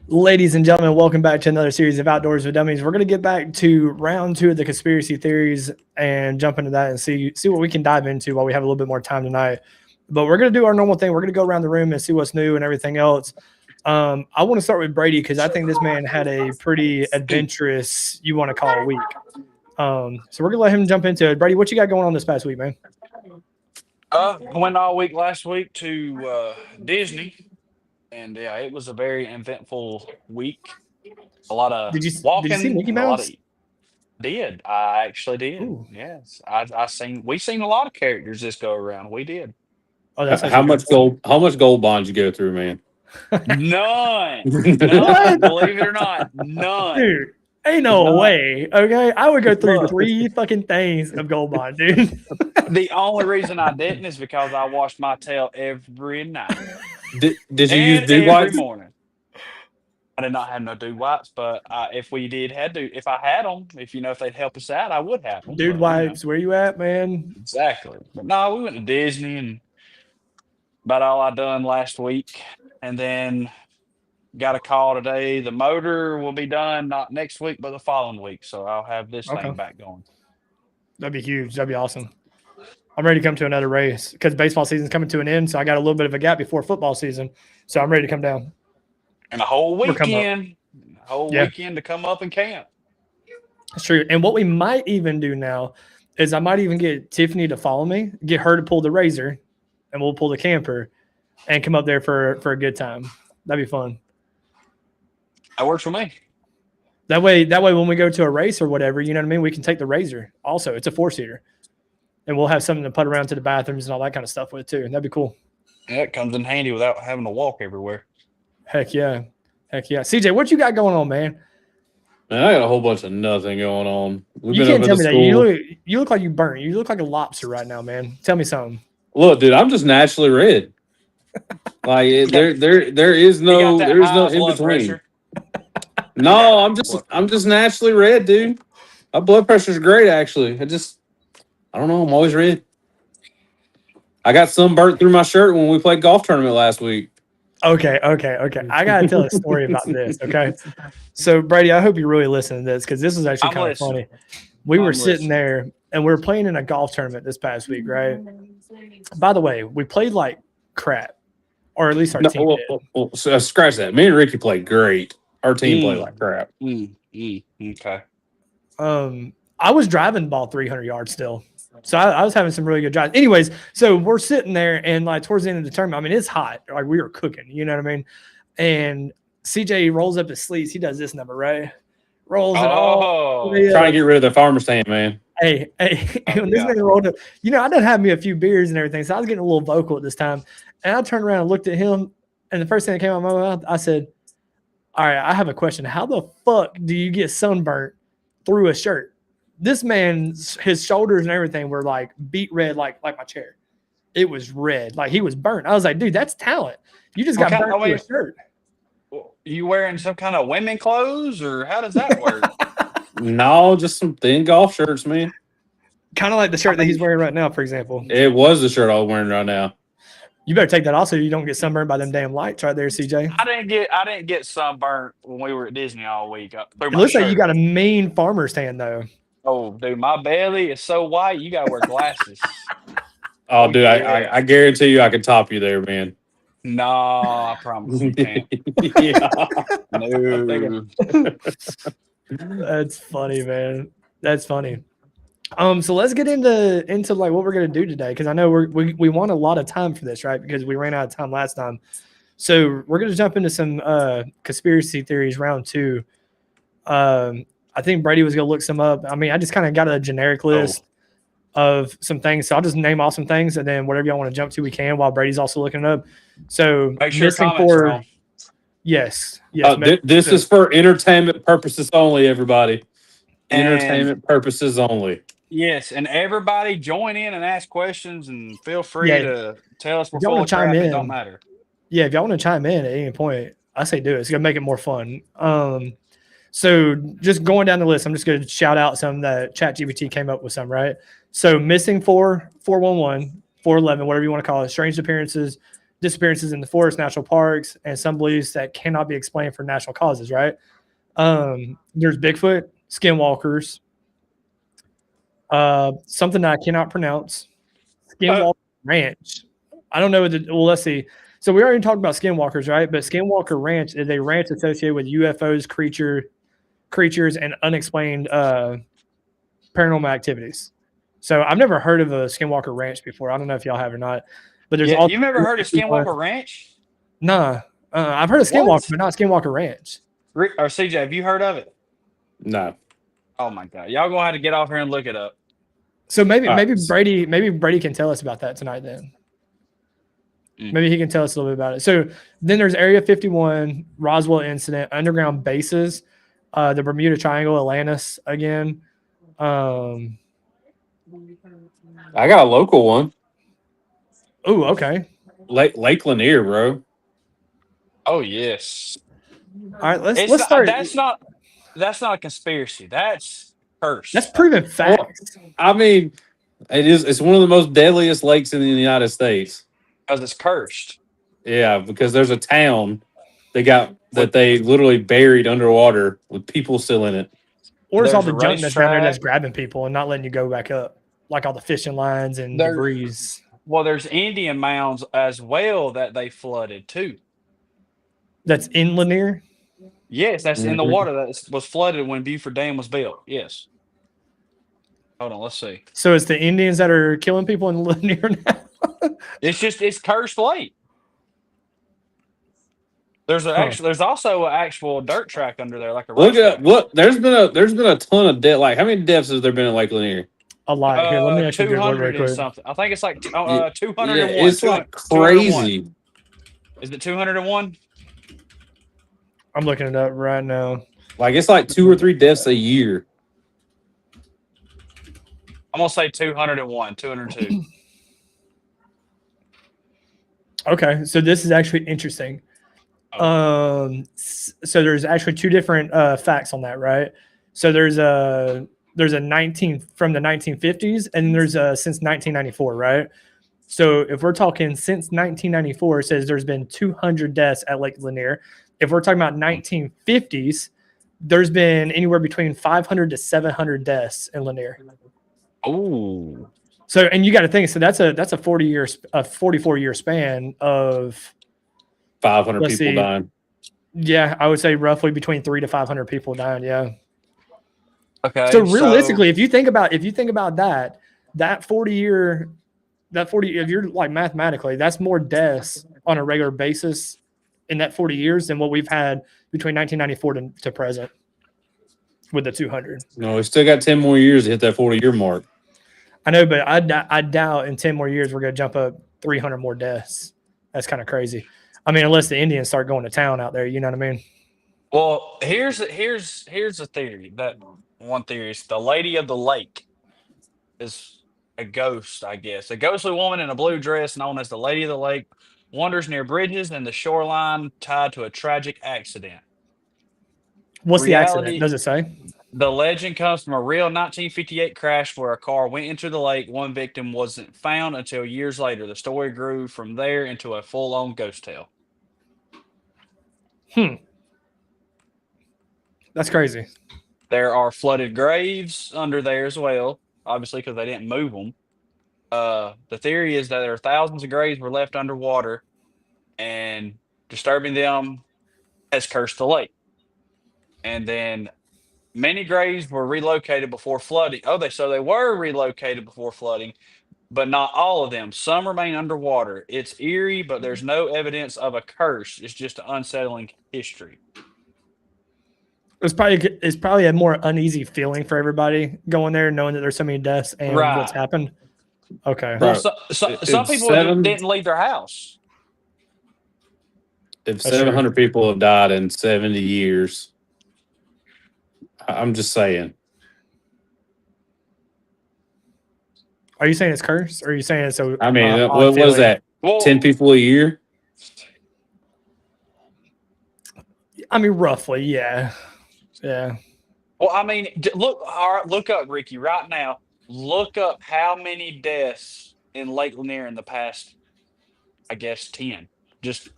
Ladies and gentlemen, welcome back to another series of Outdoors with Dummies. We're going to get back to round two of the conspiracy theories and jump into that and see what we can dive into while we have a little bit more time tonight. But we're going to do our normal thing. We're going to go around the room and see what's new and everything else. I want to start with Brady because I think this man had a pretty adventurous, you want to call, week. So we're going to let him jump into it. Brady, what you got going on this past week, man? I went all week last week to Disney, and yeah, it was a very eventful week. A lot of Did you see walking Mickey and a lot of Mouse? did. I actually did. Ooh. Yes, we seen a lot of characters this go around. We did. Oh, that's How actually much gold? How much gold bonds you go through, man? None, What? believe it or not, none. Dude, ain't no None. way. Okay, I would go through Look. 3 fucking things of gold bond, dude. The only reason I didn't is because I washed my tail every night Did you use and dew every wipes? morning. I did not have no dew wipes, but if we did had to, if I had them, if they'd help us out, I would have them. Dude wipes, where you at, man? Exactly. But no, we went to Disney and about all I done last week, and then got a call today. The motor will be done not next week, but the following week, so I'll have this Okay. thing back going. That'd be huge. That'd be awesome. I'm ready to come to another race because baseball season's coming to an end, so I got a little bit of a gap before football season. So I'm ready to come down. And a whole Or come up. weekend to come up and camp. That's true. And what we might even do now is I might even get Tiffany to follow me, get her to pull the razor, and we'll pull the camper and come up there for a good time. That'd be fun. That works for me. That way when we go to a race or whatever, you know what I mean, we can take the razor. Also, it's a 4-seater. And we'll have something to put around to the bathrooms and all that kind of stuff with too. That'd be cool. Yeah, it comes in handy without having to walk everywhere. Heck yeah. CJ, what you got going on, man? Man, I got a whole bunch of nothing going on. We've You been can't up tell at me the that. school. You look like you burnt. You look like a lobster right now, man. Tell me something. Look, dude, I'm just naturally red. Like there is You no got that there's no high in blood between. pressure. No, I'm just naturally red, dude. My blood pressure's great, actually. I don't know. I'm always red. I got sunburnt through my shirt when we played golf tournament last week. Okay. I got to tell a story about this, okay? So, Brady, I hope you really listen to this because this was actually I'm kind of listening. funny. We were I'm sitting listening. there, and we were playing in a golf tournament this past week, right? By the way, we played like crap, or at least our No, team did. so scratch that. Me and Ricky played great. Our team played like crap. Okay. I was driving the ball 300 yards still. So I was having some really good drives. Anyways, so we're sitting there and like towards the end of the tournament, I mean, it's hot. Like we were cooking, you know what I mean? And CJ rolls up his sleeves. He does this number, right? Rolls it all. Oh, Trying to get rid of the farmer stand, man. Hey, when this man rolled up, I done had me a few beers and everything. So I was getting a little vocal at this time. And I turned around and looked at him. And the first thing that came out of my mouth, I said, all right, I have a question. How the fuck do you get sunburnt through a shirt? This man's, his shoulders and everything were like beat red, like my chair. It was red. Like he was burnt. I was like, dude, that's talent. You just got burnt through a shirt. You wearing some kind of women clothes or how does that work? No, just some thin golf shirts, man. Kind of like the shirt that he's wearing right now, for example. It was the shirt I was wearing right now. You better take that off so you don't get sunburned by them damn lights right there, CJ. I didn't get sunburnt when we were at Disney all week. It looks like you got a mean farmer's tan though. Oh, dude, my belly is so white. You gotta wear glasses. Oh, dude, yeah. I guarantee you I can top you there, man. No, I promise you can't. Yeah. No. That's funny, man. That's funny. So let's get into like what we're gonna do today because I know we want a lot of time for this, right? Because we ran out of time last time. So we're gonna jump into some conspiracy theories round 2. I think Brady was gonna look some up. I mean, I just kind of got a generic list of some things, so I'll just name off some things, and then whatever y'all want to jump to, we can. While Brady's also looking it up. So Make sure comments are on. Yes. This is for entertainment purposes only, everybody. Entertainment purposes only. Yes, and everybody join in and ask questions, and feel free Yeah. to tell us we're If y'all full wanna of crap. chime It in. don't matter. Yeah, if y'all want to chime in at any point, I say do it. It's gonna make it more fun. So just going down the list, I'm just gonna shout out some that ChatGPT came up with some, right? So missing 4, 411, 411, whatever you want to call it, strange appearances, disappearances in the forest, national parks, and some beliefs that cannot be explained for natural causes, right? There's Bigfoot, skinwalkers, something that I cannot pronounce, Skinwalker Ranch. I don't know what well, let's see. So we already talked about skinwalkers, right? But Skinwalker Ranch is a ranch associated with UFOs, creatures, and unexplained paranormal activities. So I've never heard of a Skinwalker Ranch before. I don't know if y'all have or not. But there's also you've never heard of Skinwalker Ranch? Nah, I've heard of Skinwalker, but not Skinwalker Ranch. Or CJ, have you heard of it? No. Oh my God, y'all gonna have to get off here and look it up. So maybe Brady can tell us about that tonight then. Maybe he can tell us a little bit about it. So then there's Area 51, Roswell incident, underground bases, the Bermuda Triangle, Atlantis again. I got a local one. Oh, okay. Lake Lanier, bro. Oh yes. All right, let's start. That's not a conspiracy. That's cursed. That's proven facts. I mean, it's one of the most deadliest lakes in the United States. Because it's cursed. Yeah, because there's a town that they literally buried underwater with people still in it. Or it's all the There's a junk that's down there that's racetrack. grabbing people and not letting you go back up, like all the fishing lines and debris. Well, there's Indian mounds as well that they flooded too. That's in Lanier. Yes, that's in the water that was flooded when Buford Dam was built. Yes. Hold on, let's see. So it's the Indians that are killing people in Lanier now. It's cursed lake. There's also an actual dirt track under there, like a Look racetrack. at what there's been a ton of death. Like how many deaths has there been in Lake Lanier? A lot. Here, let me actually Google it 200 real and quick. something. I think it's like 201. It's like 201. crazy. Is it 201? I'm looking it up right now. Like it's like 2 or 3 deaths a year. I'm gonna say 201, 202. Okay, so this is actually interesting. So there's actually 2 different facts on that, right? So there's a 19 from the 1950s, and there's since 1994, right? So if we're talking since 1994, it says there's been 200 deaths at Lake Lanier. If we're talking about 1950s, there's been anywhere between 500 to 700 deaths in Lanier. Oh. So, and you got to think, so that's a 44-year span of 500 people dying. Yeah, I would say roughly between 300 to 500 people dying. Yeah. Okay. So realistically, if you think about that 40 if you're like mathematically, that's more deaths on a regular basis in that 40 years than what we've had between 1994 to present with the 200. No, we still got 10 more years to hit that 40-year mark. I know, but I doubt in 10 more years we're going to jump up 300 more deaths. That's kind of crazy. I mean, unless the Indians start going to town out there, you know what I mean? Well, here's a theory. That one theory is the Lady of the Lake is a ghost, I guess. A ghostly woman in a blue dress known as the Lady of the Lake wanders near bridges and the shoreline tied to a tragic accident. What's the accident? Does it say? The legend comes from a real 1958 crash where a car went into the lake. One victim wasn't found until years later. The story grew from there into a full-on ghost tale. That's crazy. There are flooded graves under there as well, obviously because they didn't move them. The theory is that there are thousands of graves were left underwater, and disturbing them has cursed the lake. And then many graves were relocated before flooding. So they were relocated before flooding, but not all of them. Some remain underwater. It's eerie, but there's no evidence of a curse. It's just an unsettling history. It's probably a more uneasy feeling for everybody going there, knowing that there's so many deaths and what's happened. Okay. Well, some people didn't leave their house. If 700 people have died in 70 years, I'm just saying. Are you saying it's cursed? Or are you saying it's so? I mean, what was that? 10 people a year? I mean, roughly, yeah. Yeah. Well, I mean, look up, Ricky, right now. Look up how many deaths in Lake Lanier in the past I guess 10, just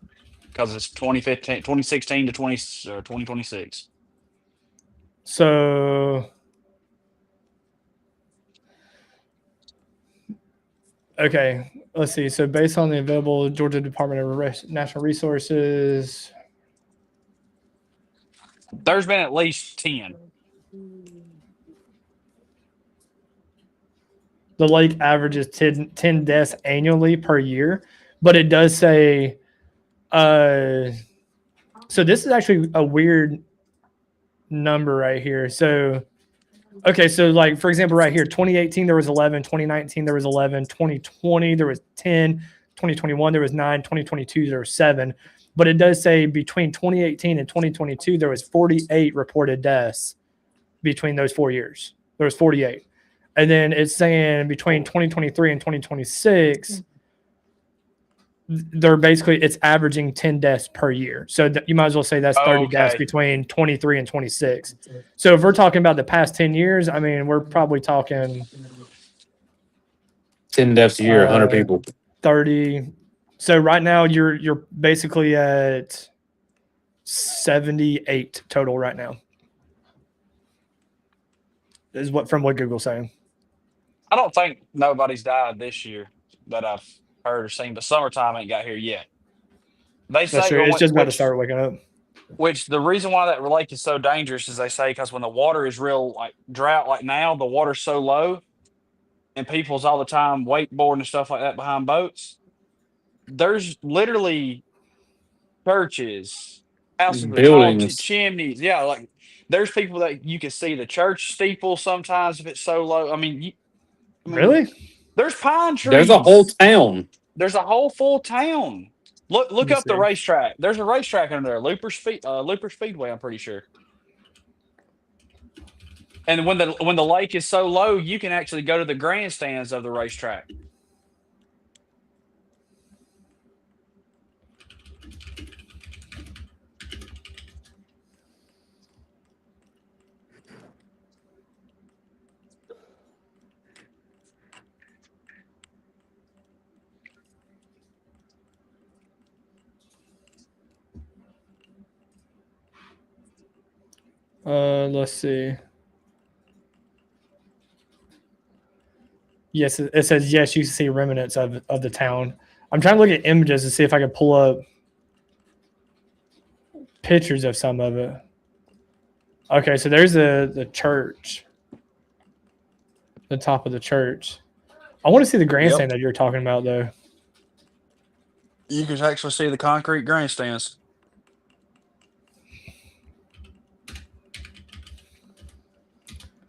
because it's 2016 to 2026. So, okay, let's see. So, based on the available Georgia Department of Natural Resources, There's been at least 10. the lake averages 10 deaths annually per year, but it does say, so this is actually a weird number right here. So, okay, so like for example, right here, 2018 there was 11, 2019 there was 11, 2020 there was 10, 2021 there was 9, 2022 there was 7. But it does say between 2018 and 2022 there was 48 reported deaths between those 4 years. There was 48. And then it's saying between 2023 and 2026, they're basically, it's averaging 10 deaths per year. So you might as well say that's 30 deaths between 23 and 26. So if we're talking about the past 10 years, I mean, we're probably talking 10 deaths a year, 100 people. 30. So right now you're basically at 78 total right now. Is what from what Google's saying. I don't think nobody's died this year that I've heard or seen, but summertime ain't got here yet. They say That's true. It's just about to start waking up. Which the reason why that lake is so dangerous is they say because when the water is real like drought like now, the water's so low, and people's all the time wakeboarding and stuff like that behind boats. There's literally churches, houses with tall chimneys. Yeah, like there's people that you can see the church steeple sometimes if it's so low. I mean, really? There's pine trees. There's a whole town. There's a whole full town. Look up the racetrack. There's a racetrack under there, Looper Speedway. I'm pretty sure. And when the lake is so low, you can actually go to the grandstands of the racetrack. Let's see. Yes, it says yes. You can see remnants of the town. I'm trying to look at images to see if I can pull up pictures of some of it. Okay, so there's the church, the top of the church. I want to see the grandstand that you're talking about, though. You can actually see the concrete grandstands.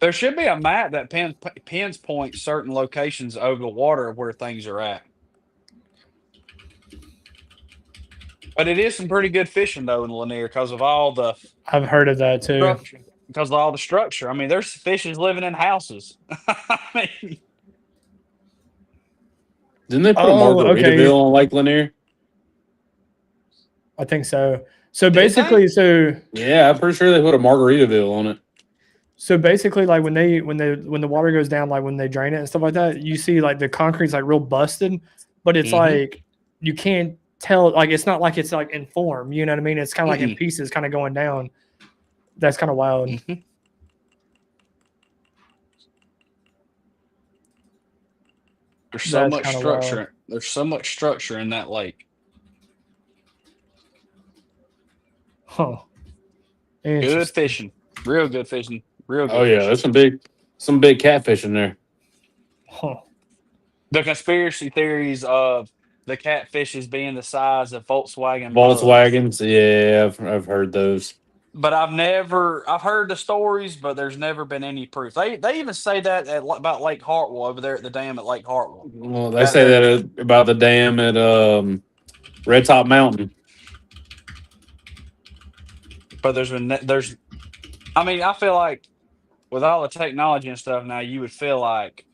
There should be a map that pinpoints certain locations over the water where things are at. But it is some pretty good fishing, though, in Lanier because of all the... I've heard of that, too. Structure. Because of all the structure. I mean, there's fishes living in houses. I mean... Didn't they put a Margaritaville on Lake Lanier? I think so. So basically, yeah, I'm pretty sure they put a Margaritaville on it. So basically, like when the water goes down, like when they drain it and stuff like that, you see like the concrete's like real busted, but it's like you can't tell. Like it's not like it's like in form. You know what I mean? It's kind of like in pieces, kind of going down. That's kind of wild. There's so much structure. Wild. There's so much structure in that lake. Huh. Good fishing. Real good fishing. Real good. Oh yeah, there's some big catfish in there. Huh. The conspiracy theories of the catfishes being the size of Volkswagens. Yeah, I've heard those. But I've heard the stories, but there's never been any proof. They even say that about Lake Hartwell over there at the dam at Lake Hartwell. Well, they say that about the dam at Red Top Mountain. But I mean, I feel like with all the technology and stuff now, you would feel like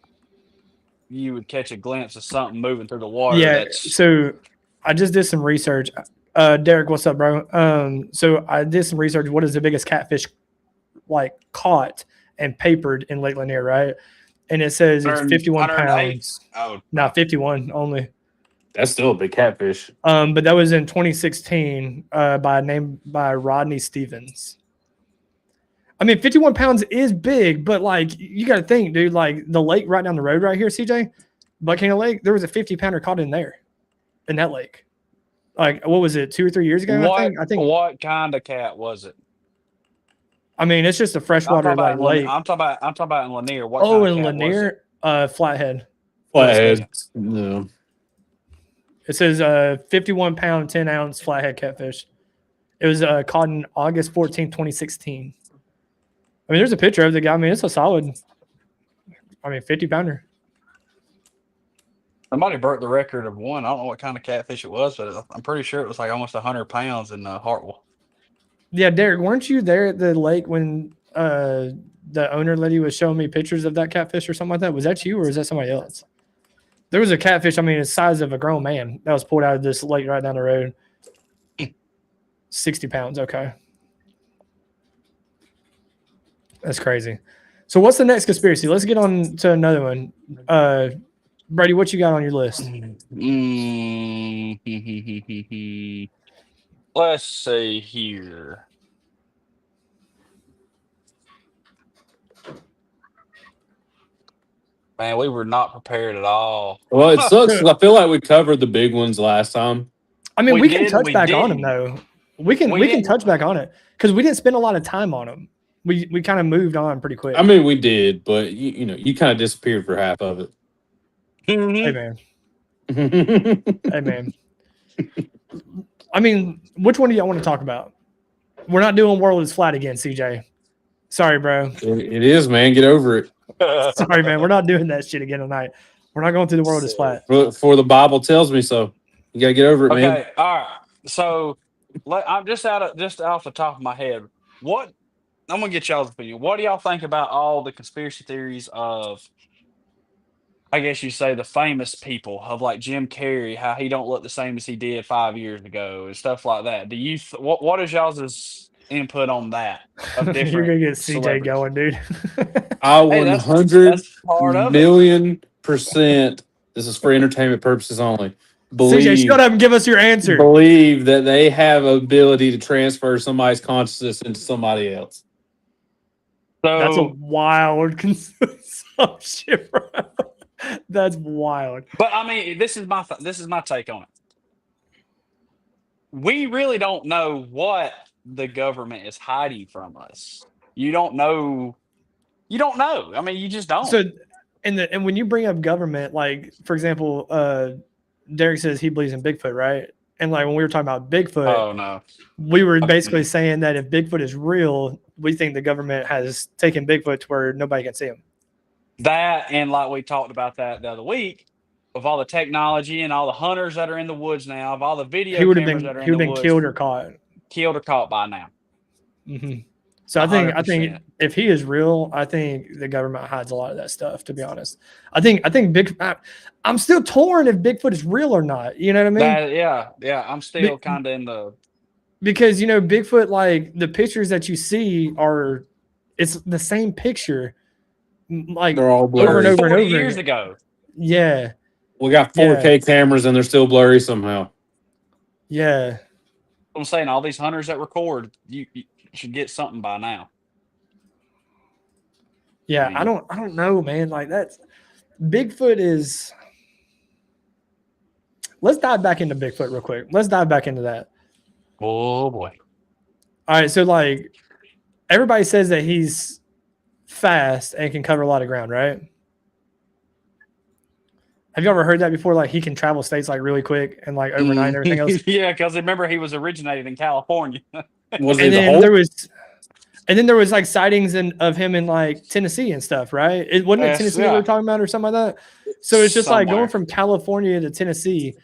you would catch a glimpse of something moving through the water. Yeah. So I just did some research. Derek, what's up, bro? So I did some research. What is the biggest catfish like caught and papered in Lake Lanier, right? And it says it's 51 pounds. Oh, not 51 only. That's still a big catfish. But that was in 2016 by Rodney Stevens. I mean, 51 pounds is big, but like you got to think, dude. Like the lake right down the road, right here, CJ, Buchanan Lake. There was a 50-pounder caught in there, in that lake. Like what was it, 2 or 3 years ago? I think. What kind of cat was it? I mean, it's just a freshwater like lake. I'm talking about in Lanier. What Oh, kind in of cat Lanier, flathead. Flathead. No. It says 51-pound, 10-ounce flathead catfish. It was caught on August 14th, 2016. I mean, there's a picture of the guy. I mean, it's a solid, 50-pounder. Somebody broke the record of one. I don't know what kind of catfish it was, but I'm pretty sure it was like almost 100 pounds in Hartwell. Yeah, Derek, weren't you there at the lake when the owner lady was showing me pictures of that catfish or something like that? Was that you or was that somebody else? There was a catfish, the size of a grown man that was pulled out of this lake right down the road. 60 pounds, okay. That's crazy. So what's the next conspiracy? Let's get on to another one. Brady, what you got on your list? Let's see here. Man, we were not prepared at all. Well, it sucks 'cause I feel like we covered the big ones last time. We can touch back on them though. We can touch back on it because we didn't spend a lot of time on them. We kind of moved on pretty quick. We did, but you kind of disappeared for half of it. Hey man. Hey man. Which one do y'all want to talk about? We're not doing World is Flat again, CJ. Sorry, bro. It is, man. Get over it. Sorry, man. We're not doing that shit again tonight. We're not going through the World is Flat. For the Bible tells me so. You gotta get over it, man. Okay, all right. So I'm just off the top of my head. I'm gonna get y'all's opinion. What do y'all think about all the conspiracy theories of, I guess you say, the famous people of like Jim Carrey, how he don't look the same as he did 5 years ago and stuff like that? Do you what is y'all's input on that? Of different You're gonna get CJ going, dude. I 100,000,000%. This is for entertainment purposes only. CJ, shut up and give us your answer. Believe that they have ability to transfer somebody's consciousness into somebody else. So that's a wild consumption, bro. That's wild. But this is my take on it. We really don't know what the government is hiding from us. You don't know. You just don't. So, and when you bring up government, like for example, Derek says he believes in Bigfoot, right? And like when we were talking about Bigfoot, oh no, we were basically saying that if Bigfoot is real, we think the government has taken Bigfoot to where nobody can see him. That, and like we talked about that the other week, of all the technology and all the hunters that are in the woods now, of all the video cameras that are in the woods, he would have been killed or caught by now. Mm-hmm. So I think if he is real, I think the government hides a lot of that stuff. To be honest, I think I'm still torn if Bigfoot is real or not. You know what I mean? Yeah. I'm still kind of in the, because Bigfoot, like the pictures that you see it's the same picture, like they're all blurry. over and over and over years ago. Yeah, we got 4K cameras and they're still blurry somehow. Yeah, I'm saying all these hunters that record, you should get something by now. Yeah, I don't know, man. Like that's Bigfoot is. Let's dive back into Bigfoot real quick. Let's dive back into that. Oh boy. All right, so like everybody says that he's fast and can cover a lot of ground, right? Have you ever heard that before? Like he can travel states like really quick and like overnight and everything else. Yeah, because remember he was originated in California. And then there was like sightings of him in like Tennessee and stuff, right? Wasn't it Tennessee we were talking about or something like that? So it's just like going from California to Tennessee.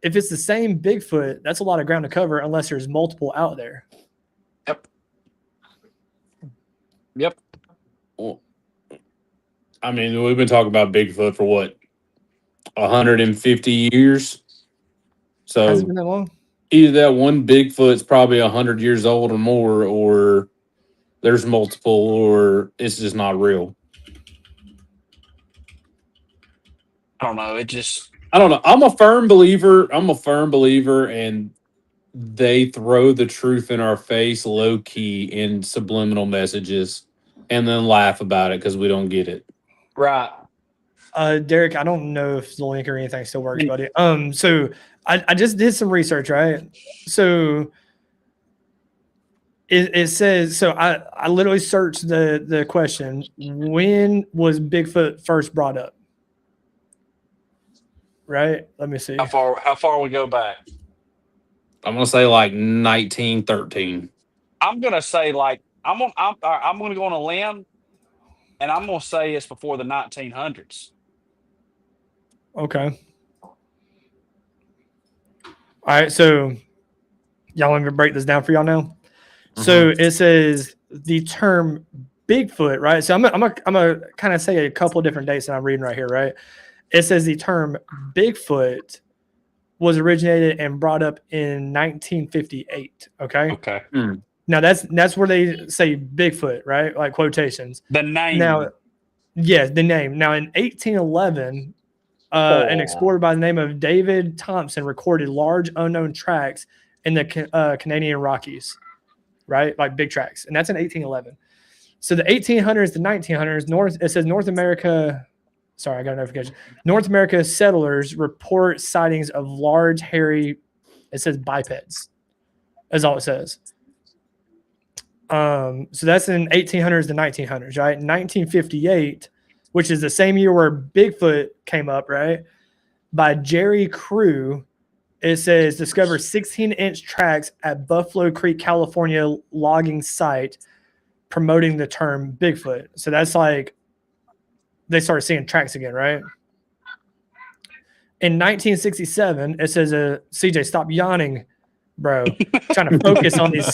If it's the same Bigfoot, that's a lot of ground to cover unless there's multiple out there. Yep. Well, we've been talking about Bigfoot for what? 150 years. So has it been that long? Either that one Bigfoot's probably 100 years old or more, or there's multiple, or it's just not real. I don't know. It just I don't know. I'm a firm believer, and they throw the truth in our face low key in subliminal messages and then laugh about it because we don't get it. Right. Derek, I don't know if the link or anything still works, buddy. So I just did some research, right? So it says, so I literally searched the question, when was Bigfoot first brought up? Right? Let me see. How far we go back? I'm gonna say like 1913. I'm gonna say like I'm gonna go on a limb, and I'm gonna say it's before the 1900s. Okay. All right, so y'all want me to break this down for y'all now? So it says the term Bigfoot, right? So I'm gonna kind of say a couple of different dates that I'm reading right here, right? It says the term Bigfoot was originated and brought up in 1958. Okay. Okay. Now that's where they say Bigfoot, right? Like quotations. The name. Now, yes, the name. Now in 1811, an explorer by the name of David Thompson recorded large unknown tracks in the Canadian Rockies, right? Like big tracks. And that's in 1811. So the 1800s to 1900s, it says North America. Sorry, I got a notification. North America settlers report sightings of large, hairy, it says bipeds. That's all it says. So that's in 1800s to 1900s, right? 1958, which is the same year where Bigfoot came up, right? By Jerry Crew, it says discover 16-inch tracks at Buffalo Creek, California logging site, promoting the term Bigfoot. So that's like they started seeing tracks again, right? In 1967, it says, CJ, stop yawning, bro. Trying to focus on these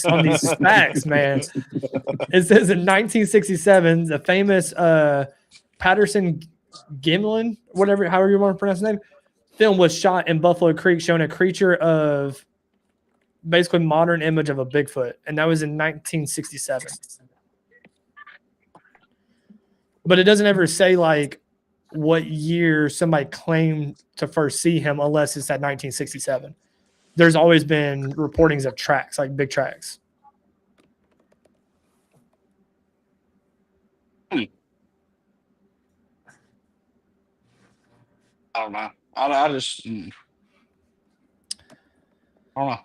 facts, man. It says in 1967, the famous Patterson Gimlin, however you want to pronounce the name, film was shot in Buffalo Creek showing a creature of basically modern image of a Bigfoot. And that was in 1967. But it doesn't ever say like what year somebody claimed to first see him unless it's at 1967. There's always been reportings of tracks, like big tracks. I don't know. I just I don't know.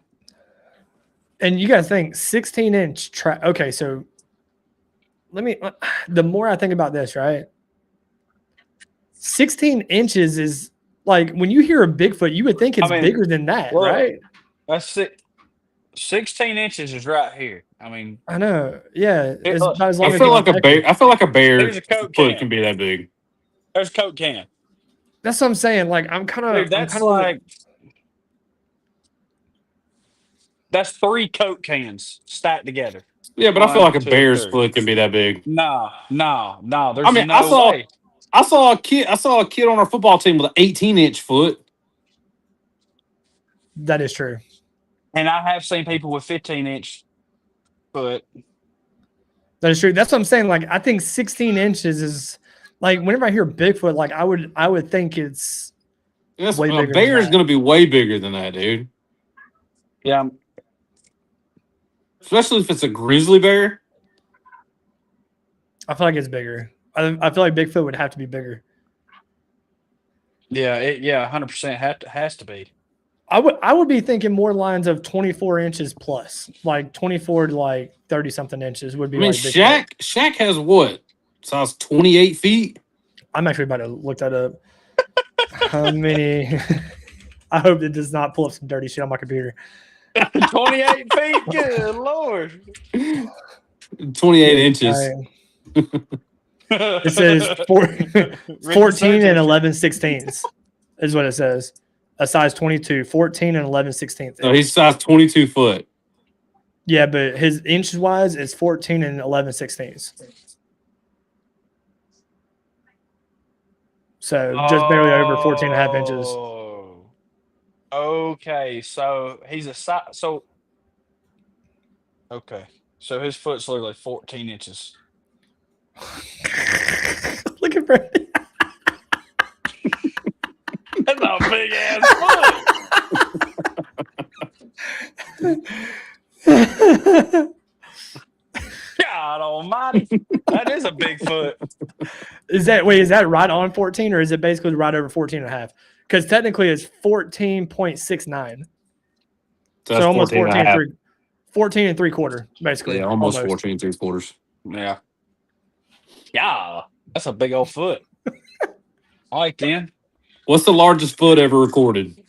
And you guys think 16-inch track. Okay, so the more I think about this, right? 16 inches is like when you hear a Bigfoot, you would think it's bigger than that, right? That's 16 inches is right here. I mean, I know. Yeah. It's look, about as long I as feel like a bear. I feel like a bear There's a Coke foot can. can be that big. There's a Coke can. That's what I'm saying. Like I'm kind of that's 3 Coke cans stacked together. Yeah, but I feel like a bear's foot can be that big. No. There's I mean, no way. I saw a kid on our football team with an 18-inch foot. That is true. And I have seen people with 15-inch foot. That is true. That's what I'm saying. Like I think 16 inches is like whenever I hear Bigfoot, like I would think it's way bigger. A bear is going to be way bigger than that, dude. Yeah. Especially if it's a grizzly bear. I feel like it's bigger. I feel like Bigfoot would have to be bigger. Yeah, 100% has to be. I would be thinking more lines of 24 inches plus, like 24 to like 30 something inches would be. I mean, like Shaq has what size 28 feet. I'm actually about to look that up. How many? I hope it does not pull up some dirty shit on my computer. 28 feet, good Lord. 28 inches. It says 14 and 11 sixteenths is what it says. A size 22, 14 and 11 sixteenths. So he's size 22 foot. Yeah, but his inches wise is 14 and 11 sixteenths. So just barely over 14 and a half inches. Okay, so he's a size. So his foot's literally 14 inches. Look at Brady. That's a big ass foot. God almighty. That is a big foot. Is that right on 14 or is it basically right over 14 and a half? Because technically it's 14.69. So almost 14 and 3/4, basically. Yeah, almost 14 3/4. Yeah. Yeah. That's a big old foot. All right, then. What's the largest foot ever recorded?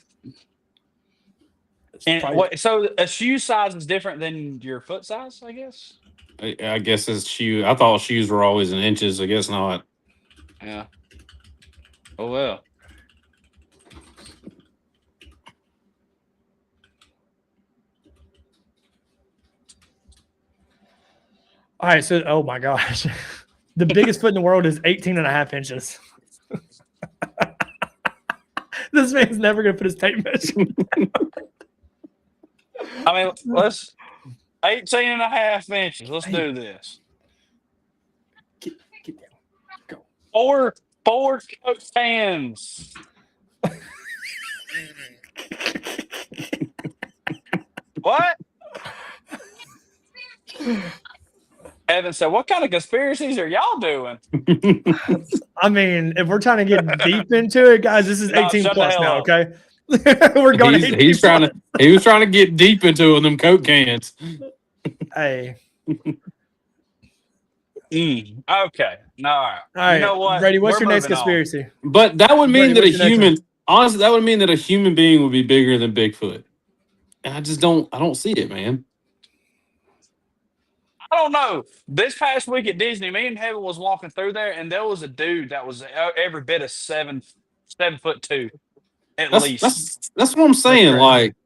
And so a shoe size is different than your foot size, I guess? I guess it's shoe. I thought shoes were always in inches. I guess not. Yeah. Oh, well. All right, so oh my gosh. The biggest foot in the world is 18 and a half inches. This man's never going to put his tape measure. I mean, let's 18 and a half inches. Let's do this. Get down. Go. Four Coke cans. What? Evan said, what kind of conspiracies are y'all doing? I mean, if we're trying to get deep into it, guys, this is 18 plus now, okay? We're going He was trying to get deep into them Coke cans. Hey. Okay. No, all right. All right. You know what? Brady, what's your next conspiracy? But that would mean Brady, that honestly, that would mean that a human being would be bigger than Bigfoot. And I don't see it, man. I don't know. This past week at Disney, me and Heaven was walking through there, and there was a dude that was every bit of 7'2", at least. That's what I'm saying. Like,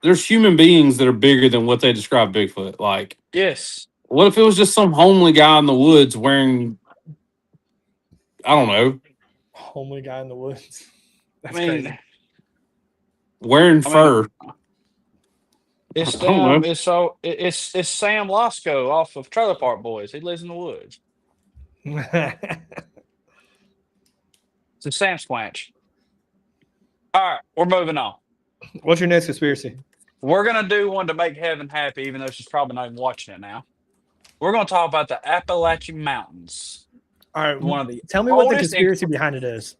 there's human beings that are bigger than what they describe Bigfoot. Like, yes. What if it was just some homely guy in the woods wearing, I don't know, homely guy in the woods? That's crazy. Wearing fur. It's Sam Lasco off of Trailer Park Boys. He lives in the woods. It's a Sam Squanch. All right, we're moving on. What's your next conspiracy? We're gonna do one to make Heaven happy, even though she's probably not even watching it now. We're gonna talk about the Appalachian Mountains. All right, tell me what the conspiracy behind it is.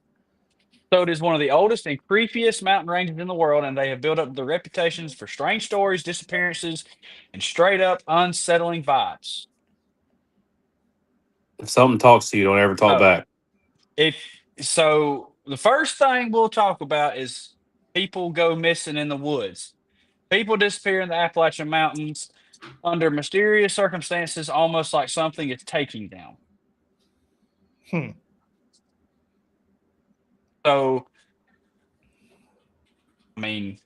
So it is one of the oldest and creepiest mountain ranges in the world, and they have built up their reputations for strange stories, disappearances, and straight up unsettling vibes. If something talks to you, don't ever talk back. So the first thing we'll talk about is people go missing in the woods. People disappear in the Appalachian Mountains under mysterious circumstances, almost like something is taking them. So, I mean,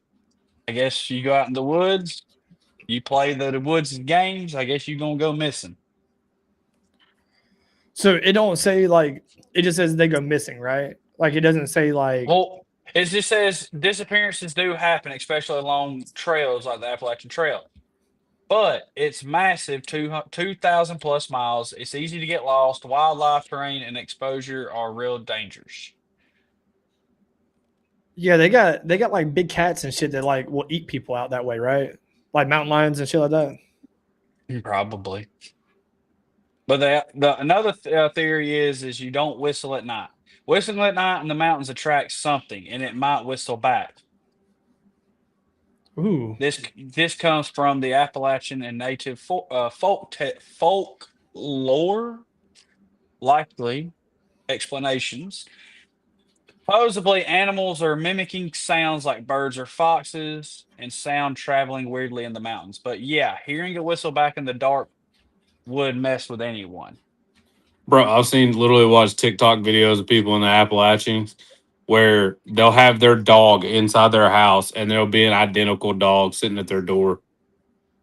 I guess you go out in the woods, you play the woods games, I guess you're going to go missing. So it don't say like, it just says they go missing, right? Like it doesn't say like. Well, it just says disappearances do happen, especially along trails like the Appalachian Trail. But it's massive, 2,000 plus miles. It's easy to get lost. Wildlife, terrain, and exposure are real dangers. Yeah, they got like big cats and shit that like will eat people out that way, right? Like mountain lions and shit like that. Probably. But another theory is you don't whistle at night. Whistling at night in the mountains attracts something, and it might whistle back. Ooh. This comes from the Appalachian and native folk lore, likely explanations. Supposedly, animals are mimicking sounds like birds or foxes and sound traveling weirdly in the mountains. But yeah, hearing a whistle back in the dark would mess with anyone. Bro, I've literally watched TikTok videos of people in the Appalachians where they'll have their dog inside their house and there'll be an identical dog sitting at their door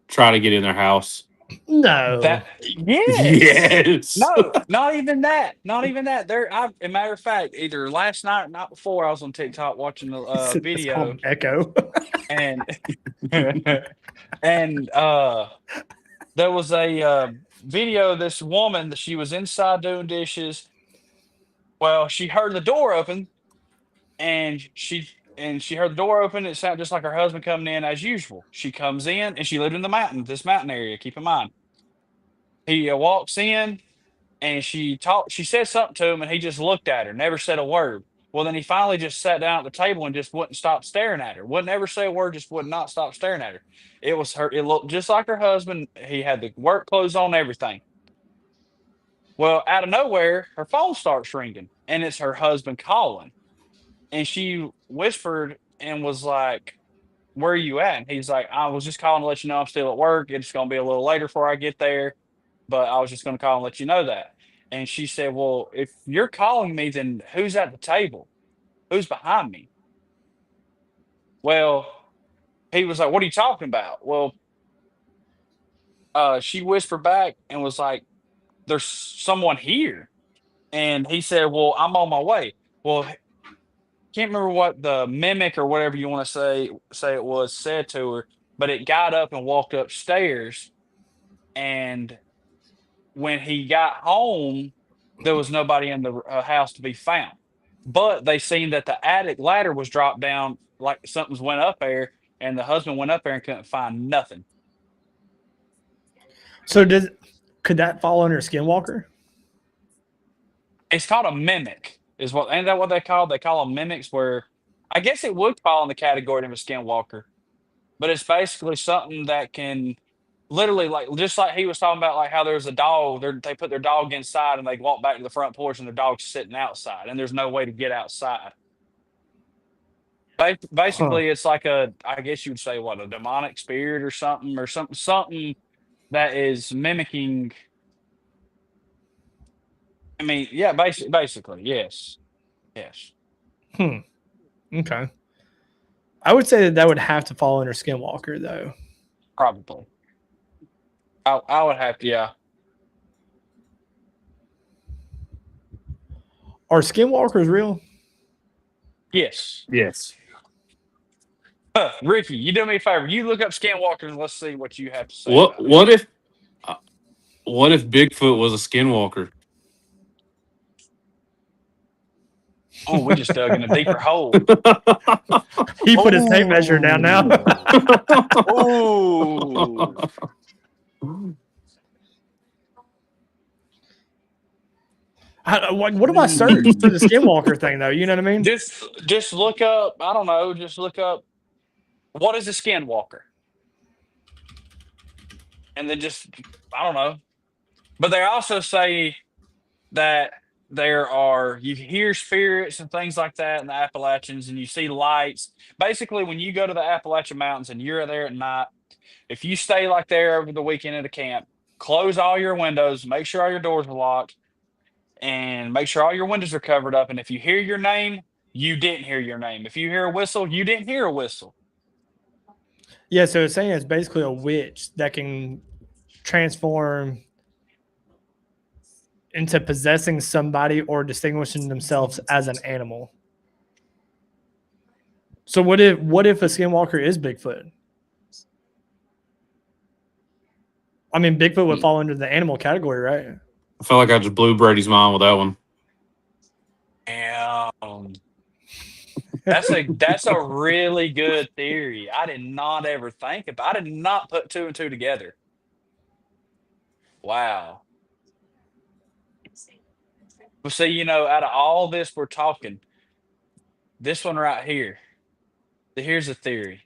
trying to get in their house. No. Yes. No, not even that. Not even that. As a matter of fact, either last night or not before, I was on TikTok watching the video. Echo. And there was a video of this woman that she was inside doing dishes. Well, she heard the door open and she heard the door open. It sounded just like her husband coming in as usual. She comes in, and she lived in this mountain area. Keep in mind, he walks in, and she said something to him, and he just looked at her, never said a word. Well, then he finally just sat down at the table and just wouldn't stop staring at her. Wouldn't ever say a word, just would not stop staring at her. It looked just like her husband. He had the work clothes on, everything. Well, out of nowhere, her phone starts ringing, and it's her husband calling. And she whispered and was like, "Where are you at?" And he's like, "I was just calling to let you know I'm still at work. It's going to be a little later before I get there, but I was just going to call and let you know that." And she said, "Well, if you're calling me, then who's at the table? Who's behind me?" Well, he was like, "What are you talking about?" Well, she whispered back and was like, "There's someone here." And he said, "Well, I'm on my way." Well, can't remember what the mimic or whatever you want to say it was said to her, but it got up and walked upstairs. And when he got home, there was nobody in the house to be found. But they seen that the attic ladder was dropped down, like something's went up there, and the husband went up there and couldn't find nothing. So could that fall under skinwalker? It's called a mimic, ain't that what they call? They call them mimics. Where I guess it would fall in the category of a skinwalker, but it's basically something that can literally, like, just like he was talking about, like how there's a dog, they put their dog inside and they walk back to the front porch and the dog's sitting outside and there's no way to get outside. Huh. Basically, it's like I guess you would say, what, a demonic spirit or something that is mimicking. I mean, yeah, basically, yes, yes. Okay. I would say that would have to fall under skinwalker, though. Probably. I would have to, yeah. Are skinwalkers real? Yes. Yes. Ricky, you do me a favor. You look up skinwalkers and let's see what you have to say. What if Bigfoot was a skinwalker? Oh, we just dug in a deeper hole. He put his tape measure down now. Oh. What do I search for the skinwalker thing, though? You know what I mean? Just look up, I don't know, just look up, what is a skinwalker? And then I don't know. But they also say that you hear spirits and things like that in the Appalachians, and you see lights. Basically, when you go to the Appalachian Mountains and you're there at night, if you stay like there over the weekend at a camp, close all your windows, make sure all your doors are locked, and make sure all your windows are covered up. And if you hear your name, you didn't hear your name. If you hear a whistle, you didn't hear a whistle. Yeah, so it's saying it's basically a witch that can transform into possessing somebody or distinguishing themselves as an animal. So what if a skinwalker is Bigfoot? I mean, Bigfoot would fall under the animal category, right? I felt like I just blew Brady's mind with that one. That's a really good theory. I did not ever think about. I did not put two and two together. Wow. Well, see, out of all this we're talking, this one right here. Here's a theory.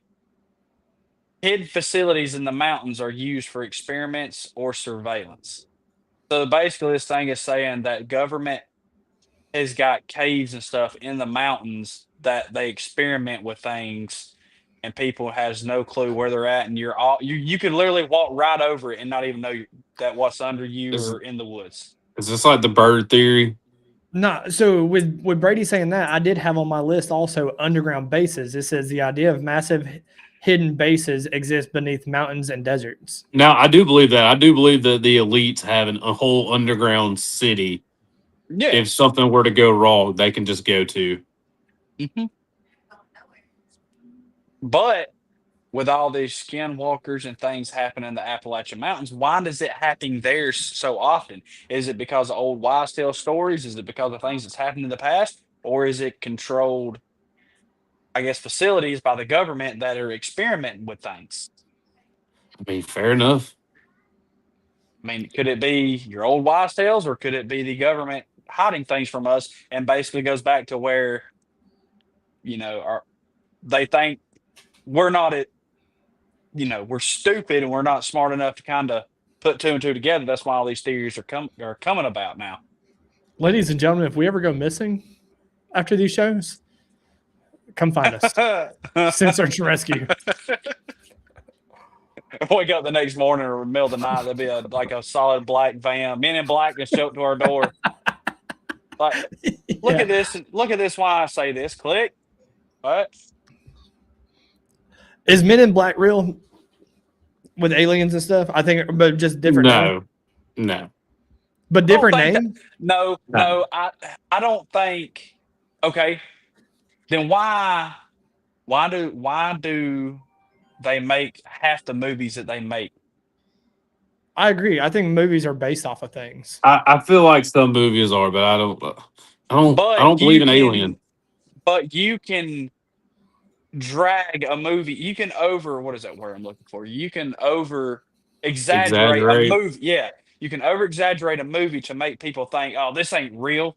Hidden facilities in the mountains are used for experiments or surveillance. So basically, this thing is saying that government has got caves and stuff in the mountains that they experiment with things, and people has no clue where they're at, and you could literally walk right over it and not even know that what's under you or in the woods. Is this like the bird theory? No. So with Brady saying that, I did have on my list also underground bases. It says the idea of massive hidden bases exist beneath mountains and deserts. Now, I do believe that. I do believe that the elites have a whole underground city. Yeah. If something were to go wrong, they can just go to. Mm-hmm. But with all these skinwalkers and things happening in the Appalachian Mountains, why does it happen there so often? Is it because of old wives' tale stories? Is it because of things that's happened in the past? Or is it controlled I guess, facilities by the government that are experimenting with things. I mean, fair enough. I mean, could it be your old wives' tales, or could it be the government hiding things from us? And basically goes back to where, they think we're not we're stupid and we're not smart enough to kind of put two and two together. That's why all these theories are coming about now. Ladies and gentlemen, if we ever go missing after these shows, come find us. Send search and rescue. Wake up the next morning or middle of the night, there'll be a solid black van, men in black, just show up to our door. Like, look at this. Look at this. Why I say this. Click. What? Is Men in Black real with aliens and stuff? I think, but just different. Name. No. But different name. No. I don't think. Okay. Then why do they make half the movies that they make? I agree. I think movies are based off of things. I feel like some movies are, but I don't believe in alien. But you can drag a movie. You can what is that word I'm looking for? You can exaggerate a movie. Yeah. You can exaggerate a movie to make people think, oh, this ain't real.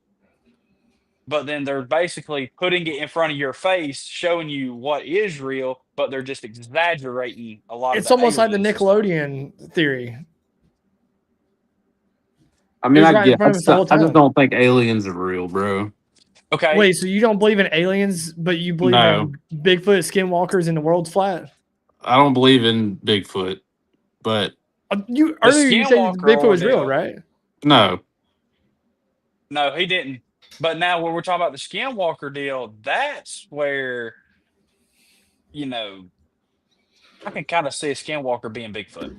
But then they're basically putting it in front of your face, showing you what is real, but they're just exaggerating a lot of it. It's almost like the Nickelodeon theory. I mean, I just don't think aliens are real, bro. Okay. Wait, so you don't believe in aliens, but you believe in Bigfoot, skinwalkers, and the world's flat? I don't believe in Bigfoot, but earlier you said Bigfoot was real, right? No, he didn't. But now when we're talking about the skinwalker deal, that's where, I can kind of see a skinwalker being Bigfoot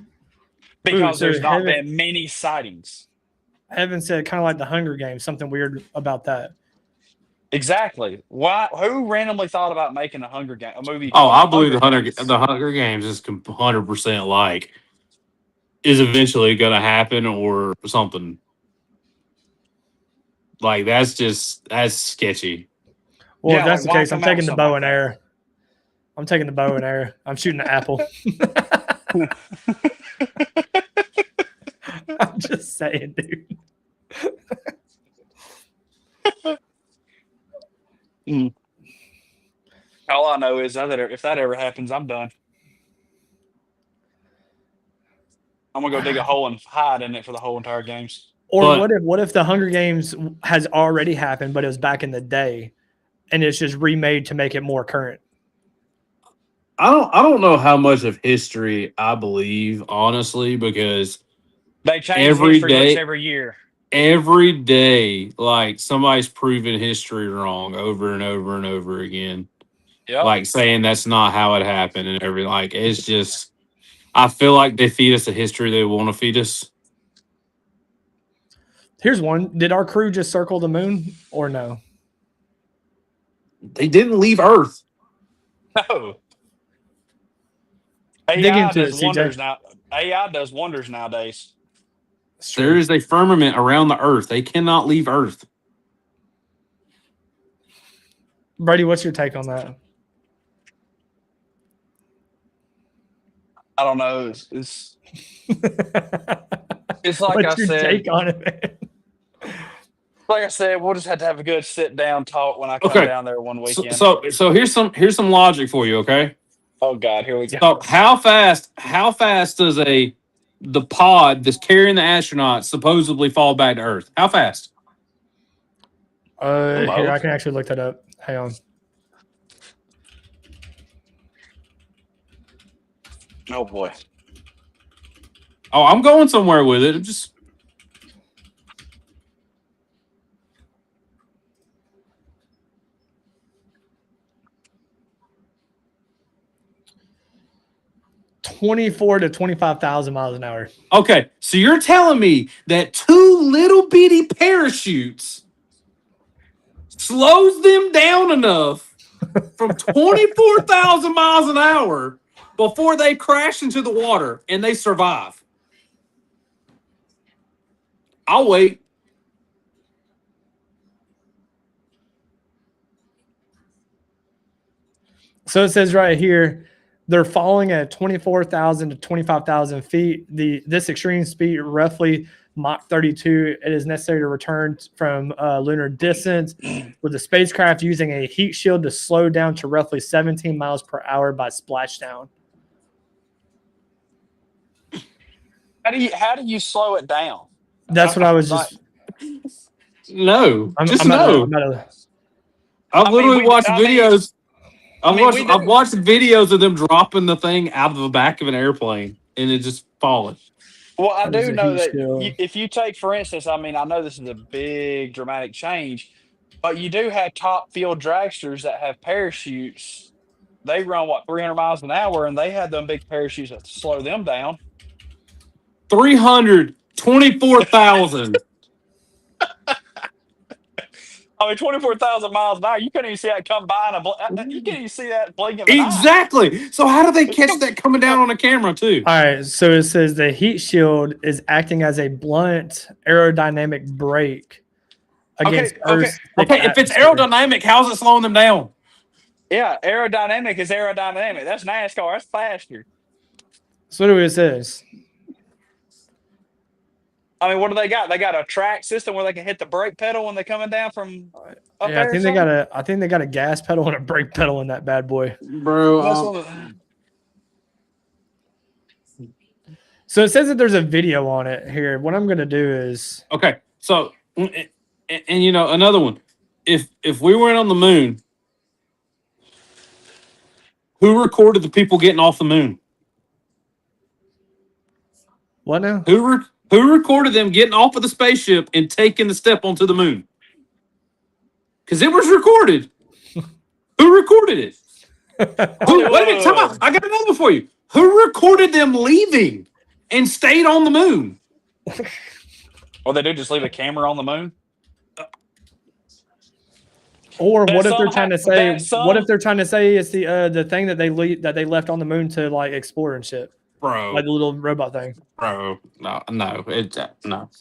because there's not been many sightings. Heaven said kind of like the Hunger Games, something weird about that. Exactly. Why? Who randomly thought about making a movie? Oh, I believe the Hunger Games is 100% is eventually going to happen or something. Like that's sketchy. Well, if that's the case, I'm taking the bow and arrow. I'm shooting the apple. I'm just saying, dude. All I know is if that ever happens, I'm done. I'm gonna go dig a hole and hide in it for the whole entire games. Or what if the Hunger Games has already happened, but it was back in the day, and it's just remade to make it more current? I don't know how much of history I believe, honestly, because they change history every year. Every day, like somebody's proving history wrong over and over and over again. Yep. Like saying that's not how it happened and everything. Like it's just, I feel like they feed us a history they want to feed us. Here's one. Did our crew just circle the moon or no? They didn't leave Earth. No. AI does wonders now. AI does wonders nowadays. There is a firmament around the Earth. They cannot leave Earth. Brady, what's your take on that? I don't know. It's like what's your take on it, man? Like I said, we'll just have to have a good sit down talk when I come down there one weekend. So here's some logic for you, okay? Oh God, here we go. So how fast does the pod that's carrying the astronauts supposedly fall back to Earth? How fast? Here, I can actually look that up. Hang on. Oh boy. Oh, I'm going somewhere with it. Just 24 to 25,000 miles an hour. Okay, so you're telling me that two little bitty parachutes slows them down enough from 24,000 miles an hour before they crash into the water and they survive? I'll wait. So it says right here, they're falling at 24,000 to 25,000 feet. This extreme speed, roughly Mach 32, it is necessary to return from lunar distance with the spacecraft using a heat shield to slow down to roughly 17 miles per hour by splashdown. How do you slow it down? That's what I was just. No, I'm just not no. I've literally watched videos. I've watched videos of them dropping the thing out of the back of an airplane and it just falling. Well, I There's do a know heat that shield. if you take, for instance, I mean, I know this is a big dramatic change, but you do have top field dragsters that have parachutes. They run 300 miles an hour, and they had them big parachutes that slow them down. 324,000. I mean, 24,000 miles an hour. You couldn't even see that come by, you can't even see that blink of an eye. Exactly. So how do they catch that coming down on a camera too? All right, so it says the heat shield is acting as a blunt aerodynamic brake against Earth's thick Okay. If it's atmosphere. aerodynamic, how's it slowing them down? Yeah, aerodynamic is aerodynamic. That's NASCAR. That's faster. So what it says. I mean, what do they got? They got a track system where they can hit the brake pedal when they're coming down from up Yeah, there. I think they got a gas pedal and a brake pedal in that bad boy. Bro. So it says that there's a video on it here. What I'm going to do is Okay. So and you know another one. If we went on the moon, who recorded the people getting off the moon? what now? Who recorded them getting off of the spaceship and taking the step onto the moon? Because it was recorded. Who recorded it? Wait a minute, time out. I got another one for you. Who recorded them leaving and stayed on the moon? Or they do just leave a camera on the moon? Or That what if they're some trying to ha- say? that some- What if they're trying to say it's the thing that they left on the moon to like explore and shit, Bro, like the little robot thing? no, no. Mm.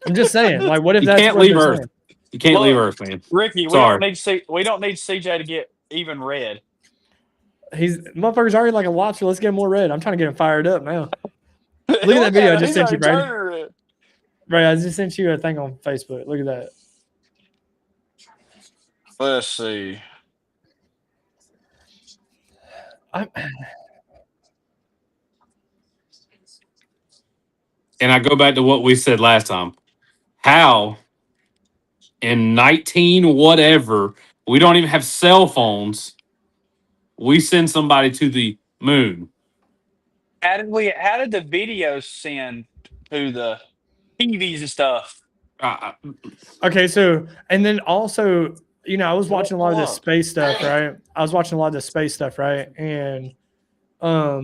I'm just saying, like, what if You that's can't what leave they're Earth. saying? You can't Look, leave Earth, man. Ricky, Sorry. we don't need CJ to get even red. He's motherfucker's already like a lobster. Let's get him more red. I'm trying to get him fired up now. Look at that video I just sent you, Brad. Right, I just sent you a thing on Facebook. Look at that. Let's see. And I go back to what we said last time. How in 19 whatever, we don't even have cell phones. We send somebody to the moon. How did the videos send to the TVs and stuff? Okay, so and then also, you know, I was watching a lot of this space stuff, right? And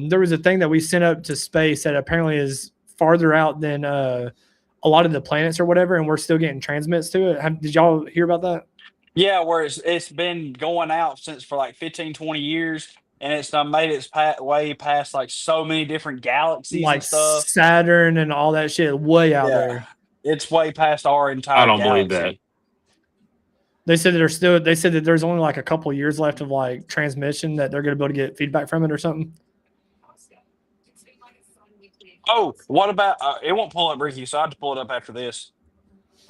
there was a thing that we sent up to space that apparently is farther out than a lot of the planets or whatever, and we're still getting transmits to it. Did y'all hear about that? Yeah, where it's been going out since for like 15, 20 years, and it's done made its way past like so many different galaxies Like and stuff. Saturn and all that shit way out there. It's way past our entire I don't galaxy. believe that. They said that there's only like a couple of years left of like transmission that they're going to be able to get feedback from it or something. Oh, what about it won't pull up, Ricky, so I have to pull it up after this.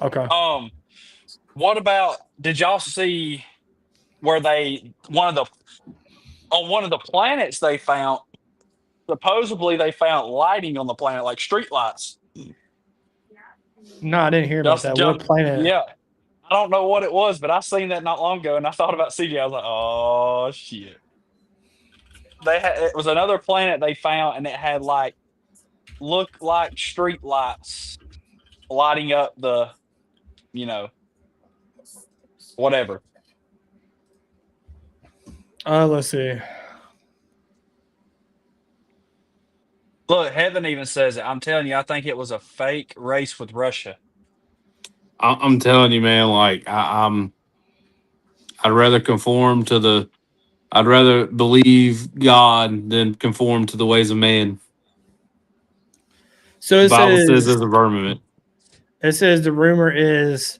Okay. What about, did y'all see where on one of the planets they found, supposedly they found lighting on the planet, like street lights. No, I didn't hear about that. What planet? Yeah. I don't know what it was, but I seen that not long ago, and I thought about CJ. I was like, oh shit. It was another planet they found, and it had looked like street lights lighting up the, whatever. Let's see. Look, Heaven even says it. I'm telling you, I think it was a fake race with Russia. I'm telling you, man. Like I'd rather I'd rather believe God than conform to the ways of man. So the Bible says there's a firmament. It says the rumor is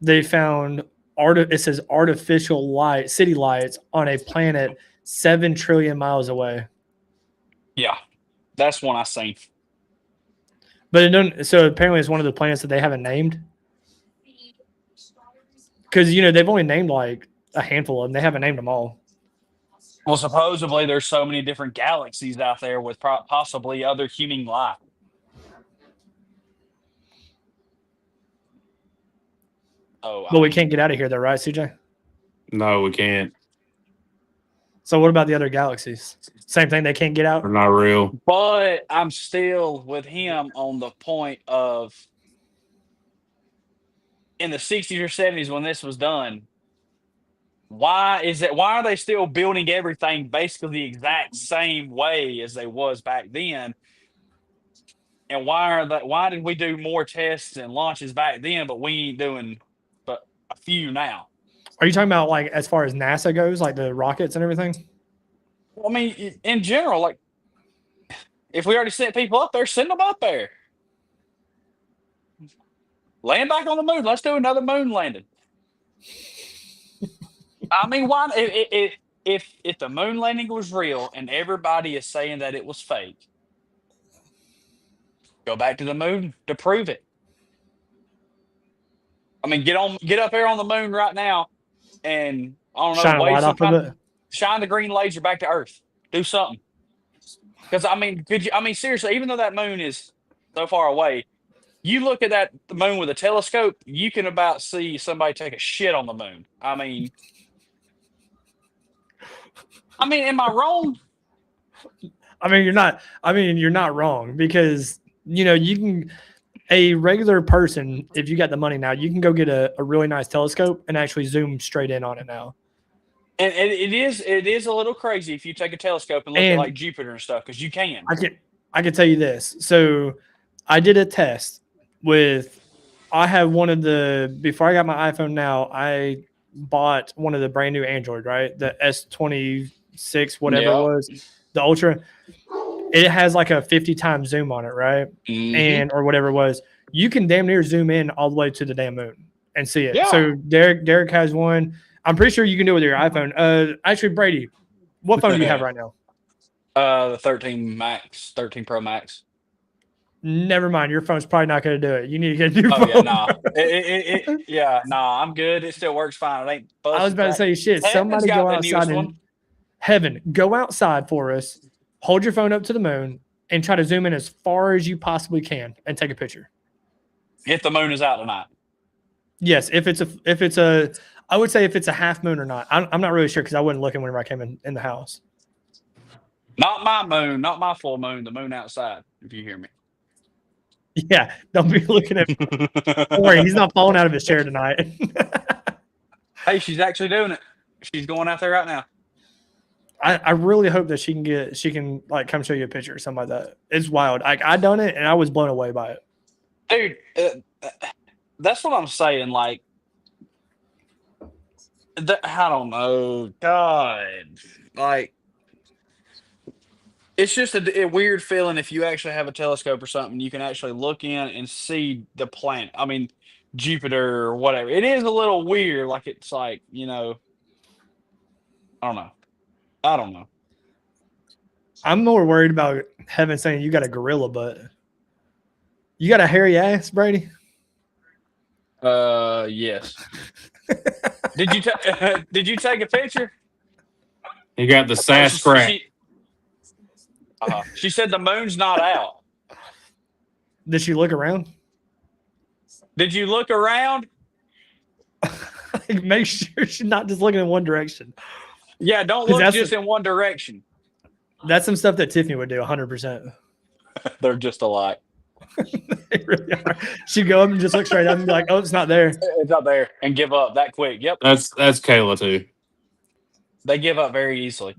they found it says artificial light, city lights on a planet 7 trillion miles away. Yeah, that's one I seen. But it don't. So apparently, it's one of the planets that they haven't named. Because they've only named like a handful of them. They haven't named them all. Well, supposedly there's so many different galaxies out there with possibly other human life. Oh, But we can't get out of here, though, right, CJ? No, we can't. So what about the other galaxies? Same thing. They can't get out. They're not real. But I'm still with him on the point of in the 60s or 70s when this was done. Why are they still building everything basically the exact same way as they was back then? And why did we do more tests and launches back then, but we ain't doing but a few now? Are you talking about like as far as NASA goes, like the rockets and everything? I mean, in general, like if we already sent people up there, send them up there. Land back on the moon. Let's do another moon landing. I mean, why? If the moon landing was real and everybody is saying that it was fake, go back to the moon to prove it. I mean, get up there on the moon right now, and I don't know, Shine a light off of it. shine the green laser back to Earth. Do something. Because I mean, seriously, even though that moon is so far away, you look at the moon with a telescope, you can about see somebody take a shit on the moon. I mean, am I wrong? I mean, you're not wrong because you can. A regular person, if you got the money now, you can go get a really nice telescope and actually zoom straight in on it now. And it is a little crazy if you take a telescope and look at like Jupiter and stuff because you can. I can tell you this. So I did a test I have one of before I got my iPhone now, I bought one of the brand new Android, right? The S26, whatever it was, the Ultra. It has like a 50 times zoom on it, right? Mm-hmm. Or whatever it was. You can damn near zoom in all the way to the damn moon and see it. Yeah. So Derek has one. I'm pretty sure you can do it with your iPhone. Actually, Brady, what phone do you have right now? The 13 Pro Max. Never mind. Your phone's probably not going to do it. You need to get a new phone. Yeah, nah. I'm good. It still works fine. It ain't. I was about to say, shit. Somebody go outside and Heaven, go outside for us. Hold your phone up to the moon and try to zoom in as far as you possibly can and take a picture. If the moon is out tonight. Yes, I would say if it's a half moon or not. I'm not really sure because I wasn't looking whenever I came in the house. Not my moon, not my full moon. The moon outside. If you hear me. Yeah, don't be looking at. Don't worry, he's not falling out of his chair tonight. Hey, she's actually doing it. She's going out there right now. I really hope that she can like come show you a picture or something like that. It's wild. I done it and I was blown away by it. Dude, that's what I'm saying. Like, I don't know. God, like, it's just a weird feeling if you actually have a telescope or something. You can actually look in and see the planet. I mean, Jupiter or whatever. It is a little weird. Like, it's like, I don't know. I'm more worried about Heaven saying you got a gorilla butt. You got a hairy ass, Brady? Yes. Did you take a picture? You got the sass crack. She said the moon's not out. Did she look around? Did you look around? Make sure she's not just looking in one direction. Yeah, don't look just in one direction. That's some stuff that Tiffany would do 100%. They're just alike. They really are. She'd go up and just look straight up and be like, oh, it's not there. It's not there. And give up that quick. Yep. That's Kayla too. They give up very easily.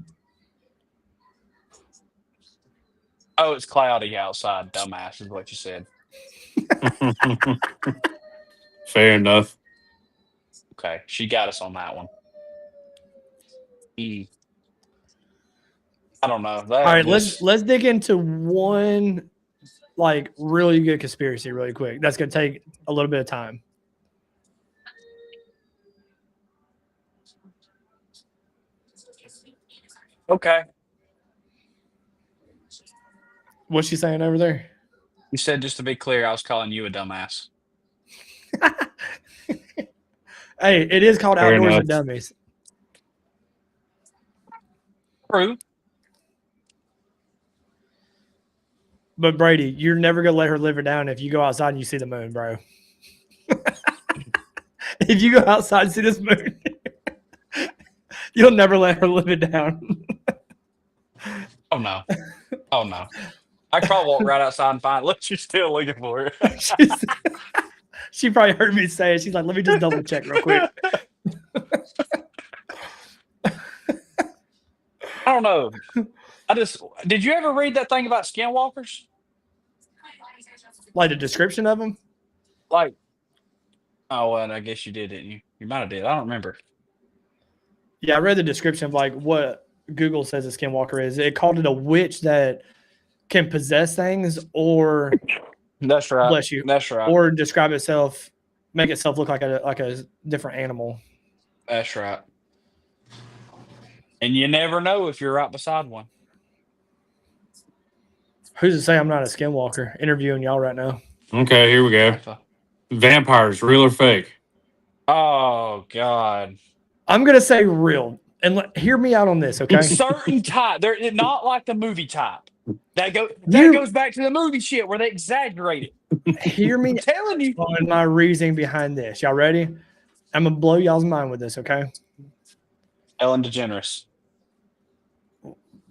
Oh, it's cloudy outside, dumbass, is what you said. Fair enough. Okay, she got us on that one. I don't know. All right, let's dig into one like really good conspiracy really quick. That's gonna take a little bit of time. Okay. What's she saying over there? You said, just to be clear, I was calling you a dumbass. Hey, it is called Fair Outdoors enough. with Dummies. True. But Brady, you're never gonna let her live it down if you go outside and you see the moon, bro. If you go outside and see this moon, you'll never let her live it down. Oh, no. Oh, no. I could probably walk right outside and find it. Look, she's still looking for it. She probably heard me say it. She's like, let me just double check real quick. I don't know. Did you ever read that thing about skinwalkers? Like the description of them? Like, oh, well, I guess you did, didn't you? You might have did. I don't remember. Yeah, I read the description of like what Google says a skinwalker is. It called it a witch that can possess things or That's right. bless you. That's right. Or describe itself, make itself look like a different animal. That's right. And you never know if you're right beside one. Who's to say I'm not a skinwalker? Interviewing y'all right now. Okay, here we go. Vampires, real or fake? Oh, God. I'm gonna say real, and hear me out on this, okay? Certain type. They're not like the movie type. That goes back to the movie shit where they exaggerate it. Hear me I'm telling you. on my reasoning behind this. Y'all ready? I'm gonna blow y'all's mind with this, okay? Ellen DeGeneres.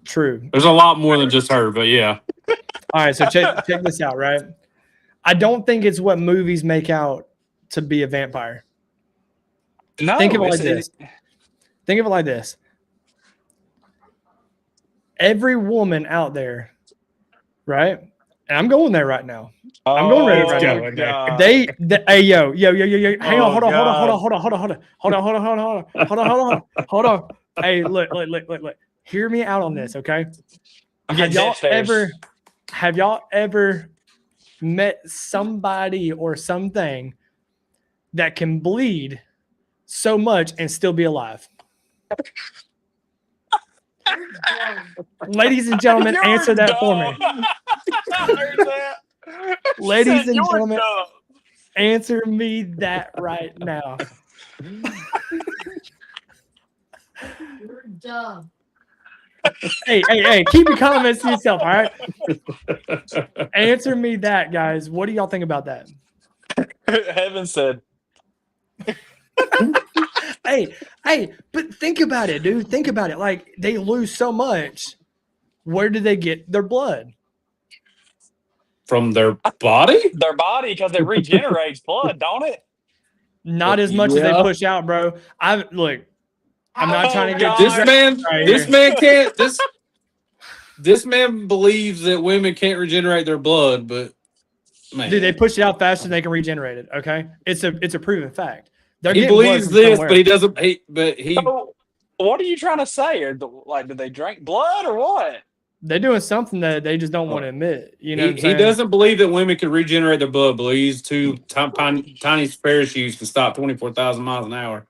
True. There's a lot more than just her, but yeah. All right, so check this out, right? I don't think it's what movies make out to be a vampire. No, Think of it like this. Think of it like this. Every woman out there, right? And I'm going there right now. I'm going ready right now. God. Hey, yo. Hang on, hold on. Hey, look. Hear me out on this, okay? Have y'all ever met somebody or something that can bleed so much and still be alive? Ladies and gentlemen, answer that for me. I heard that. Ladies and gentlemen, answer me that right now. You're dumb. Hey, keep your comments to yourself, all right? Answer me that, guys. What do y'all think about that? Heaven said. Hey, but think about it, dude. Think about it. Like, they lose so much. Where do they get their blood? From their body? Their body, because it regenerates blood, don't it? Not as much as they push out, bro. I'm not trying to get This man believes that women can't regenerate their blood, but man. Dude, they push it out faster than they can regenerate it. Okay, it's a proven fact. He believes this, but he doesn't. So, what are you trying to say? Or do they drink blood or what? They're doing something that they just don't want to admit. You know, he doesn't believe that women can regenerate their blood. Believes two tiny parachutes can stop 24,000 miles an hour.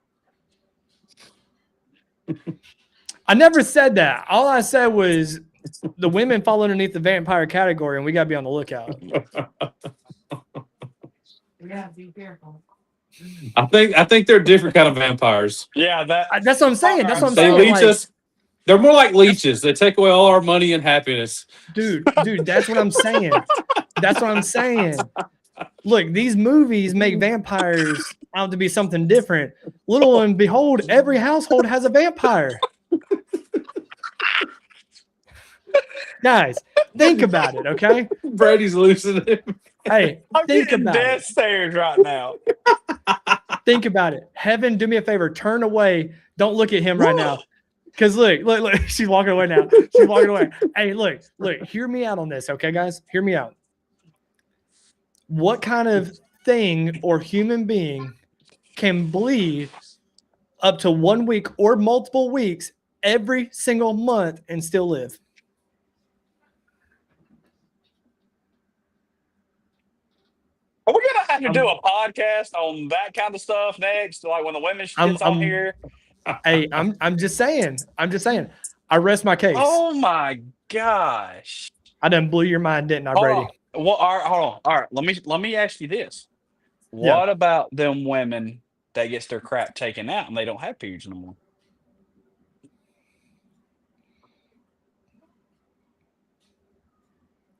I never said that. All I said was the women fall underneath the vampire category, and we got to be on the lookout. You gotta be careful. I think they're different kind of vampires. Yeah, that's what I'm saying. That's what I'm They saying. leech us. They're more like leeches. They take away all our money and happiness. Dude, that's what I'm saying. That's what I'm saying. Look, these movies make vampires out to be something different. Little and behold, every household has a vampire. Guys, think about it, okay? Brady's losing it. Hey, I'm think getting about death it. stares right now. Think about it. Heaven, do me a favor. Turn away. Don't look at him right now. Because look. She's walking away now. She's walking away. Hey, look. Hear me out on this, okay, guys? Hear me out. What kind of thing or human being can bleed up to 1 week or multiple weeks every single month and still live? Are we gonna have to do a podcast on that kind of stuff next? Like when the women gets on here? Hey, I'm just saying. I rest my case. Oh my gosh. I done blew your mind, didn't I, Hold Brady? on. Well, all right, hold on. All right, let me ask you this. Yeah. What about them women that gets their crap taken out and they don't have periods no more?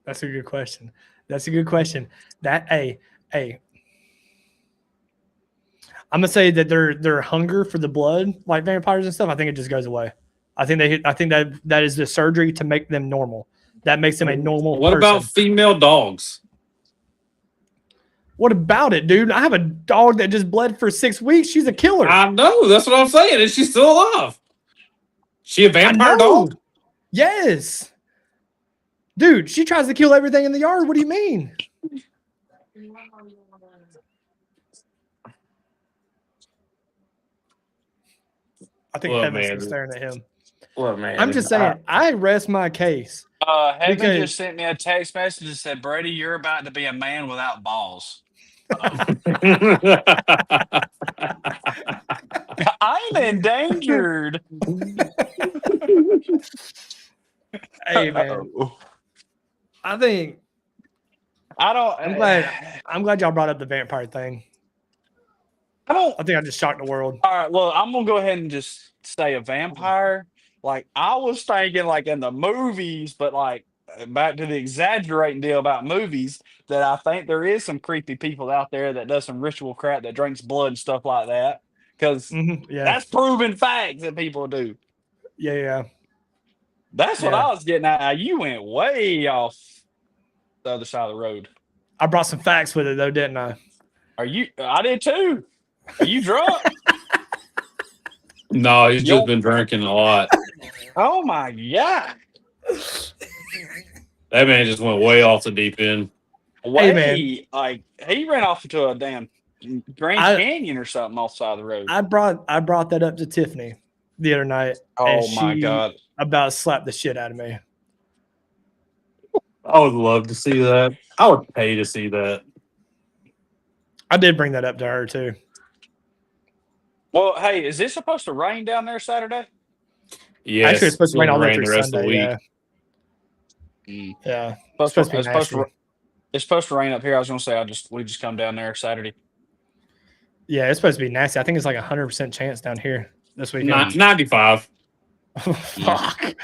That's a good question. That's a good question. That hey, I'm gonna say that their hunger for the blood, like vampires and stuff, I think it just goes away. I think that is the surgery to make them normal. That makes them a normal What person. about female dogs? What about it, dude? I have a dog that just bled for 6 weeks. She's a killer. I know. That's what I'm saying. And she's still alive. She a I vampire know. dog? Yes. Dude, she tries to kill everything in the yard. What do you mean? I think Look, Heaven's man. still staring at him. Look, man. I'm just saying, I rest my case. Heaven Because- just sent me a text message that said, Brady, you're about to be a man without balls. I'm endangered. Hey, man. I think I don't. I'm glad y'all brought up the vampire thing. I don't. I think I just shocked the world. All right. Well, I'm gonna go ahead and just say a vampire. Like I was thinking, like in the movies, but like back to the exaggerating deal about movies. That I think there is some creepy people out there that does some ritual crap that drinks blood and stuff like that. Because Yeah. that's proven facts that people do. Yeah. That's what Yeah. I was getting at. Now, you went way off the other side of the road. I brought some facts with it though, didn't I? Are you? I did too. Are you drunk? No, he's just been drinking a lot. Oh my god! That man just went way off the deep end. Way, man. like he ran off into a damn Grand Canyon or something off the side of the road. I brought that up to Tiffany the other night. and Oh my she god! About slapped the shit out of me. I would love to see that. I would pay to see that. I did bring that up to her too. Well, hey, is it supposed to rain down there Saturday? Yes, Actually, it's supposed to rain all the way through the rest of the Sunday. week. Yeah. It's supposed to be nasty. It's supposed to rain up here. I was gonna say we just come down there Saturday. Yeah, it's supposed to be nasty. I think it's like 100% chance down here this weekend. 95. Fuck.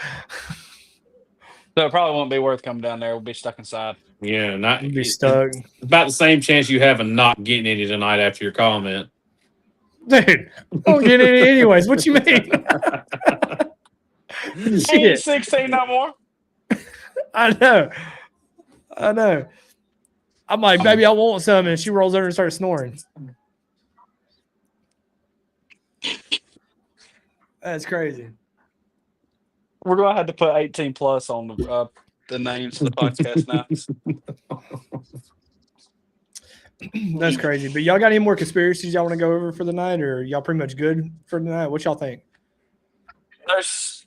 So it probably won't be worth coming down there. We'll be stuck inside. Yeah, You'd be stuck. About the same chance you have of not getting any tonight after your comment. Dude, I don't get any anyways. What you mean? Ain't Shit. 16 no more. I know. I'm like, baby, I want some. And she rolls over and starts snoring. That's crazy. We're gonna have to put 18 plus on the names of the podcast now. That's crazy. But y'all got any more conspiracies y'all want to go over for the night, or y'all pretty much good for the night? What y'all think?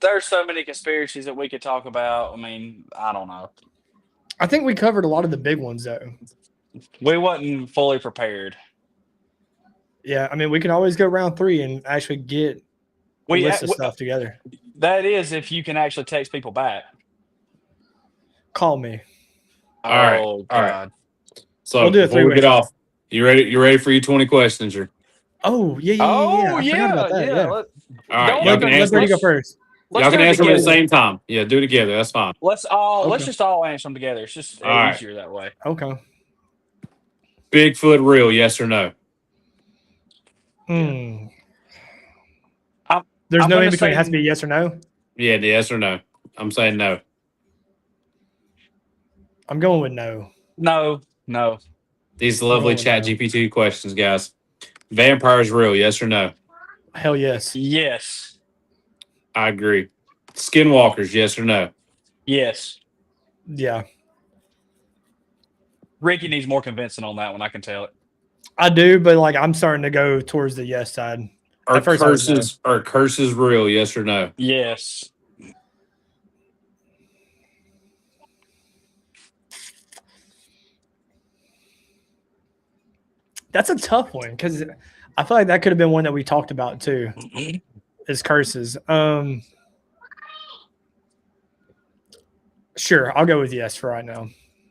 There's so many conspiracies that we could talk about. I mean, I don't know. I think we covered a lot of the big ones, though. We wasn't fully prepared. Yeah, I mean, we can always go round 3 and actually get a list of stuff together. That is, if you can actually text people back. Call me. All right. Oh, God. So We'll do a before we three-way. get off, you ready? You ready for your 20 questions? Or Oh, yeah. Oh, I forgot about that. yeah. all right, Don't y'all look can at- Let Brady answer. go first. Y'all can answer them at the together. same time. Yeah, do it together. That's fine. Let's Okay. just all answer them together. It's just All right. easier that way. Okay. Bigfoot real? Yes or no? There's I'm no in gonna between. It has say- to be yes or no. Yeah, yes or no. I'm saying no. I'm going with no. No. These lovely Oh, chat no. GPT questions, guys. Vampires real? Yes or no? Hell yes. Yes. I agree. Skinwalkers? Yes or no? Yes. Yeah. Ricky needs more convincing on that one. I can tell it. I do, but like I'm starting to go towards the yes side. Are At first I was no. curses real? Yes or no? Yes. That's a tough one because I feel like that could have been one that we talked about too. Is curses. Sure, I'll go with yes for right now.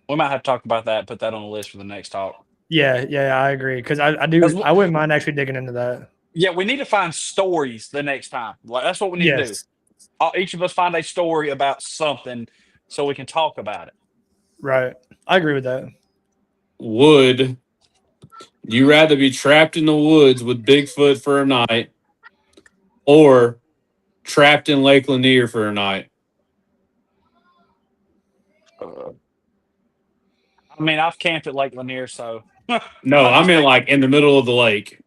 We might have to talk about that. Put that on the list for the next talk. Yeah, I agree because I wouldn't mind actually digging into that. Yeah, we need to find stories the next time. Like that's what we need to do. Each of us find a story about something so we can talk about it. Right, I agree with that. Would you rather be trapped in the woods with Bigfoot for a night or trapped in Lake Lanier for a night? I mean, I've camped at Lake Lanier, so No, I mean like in the middle of the lake.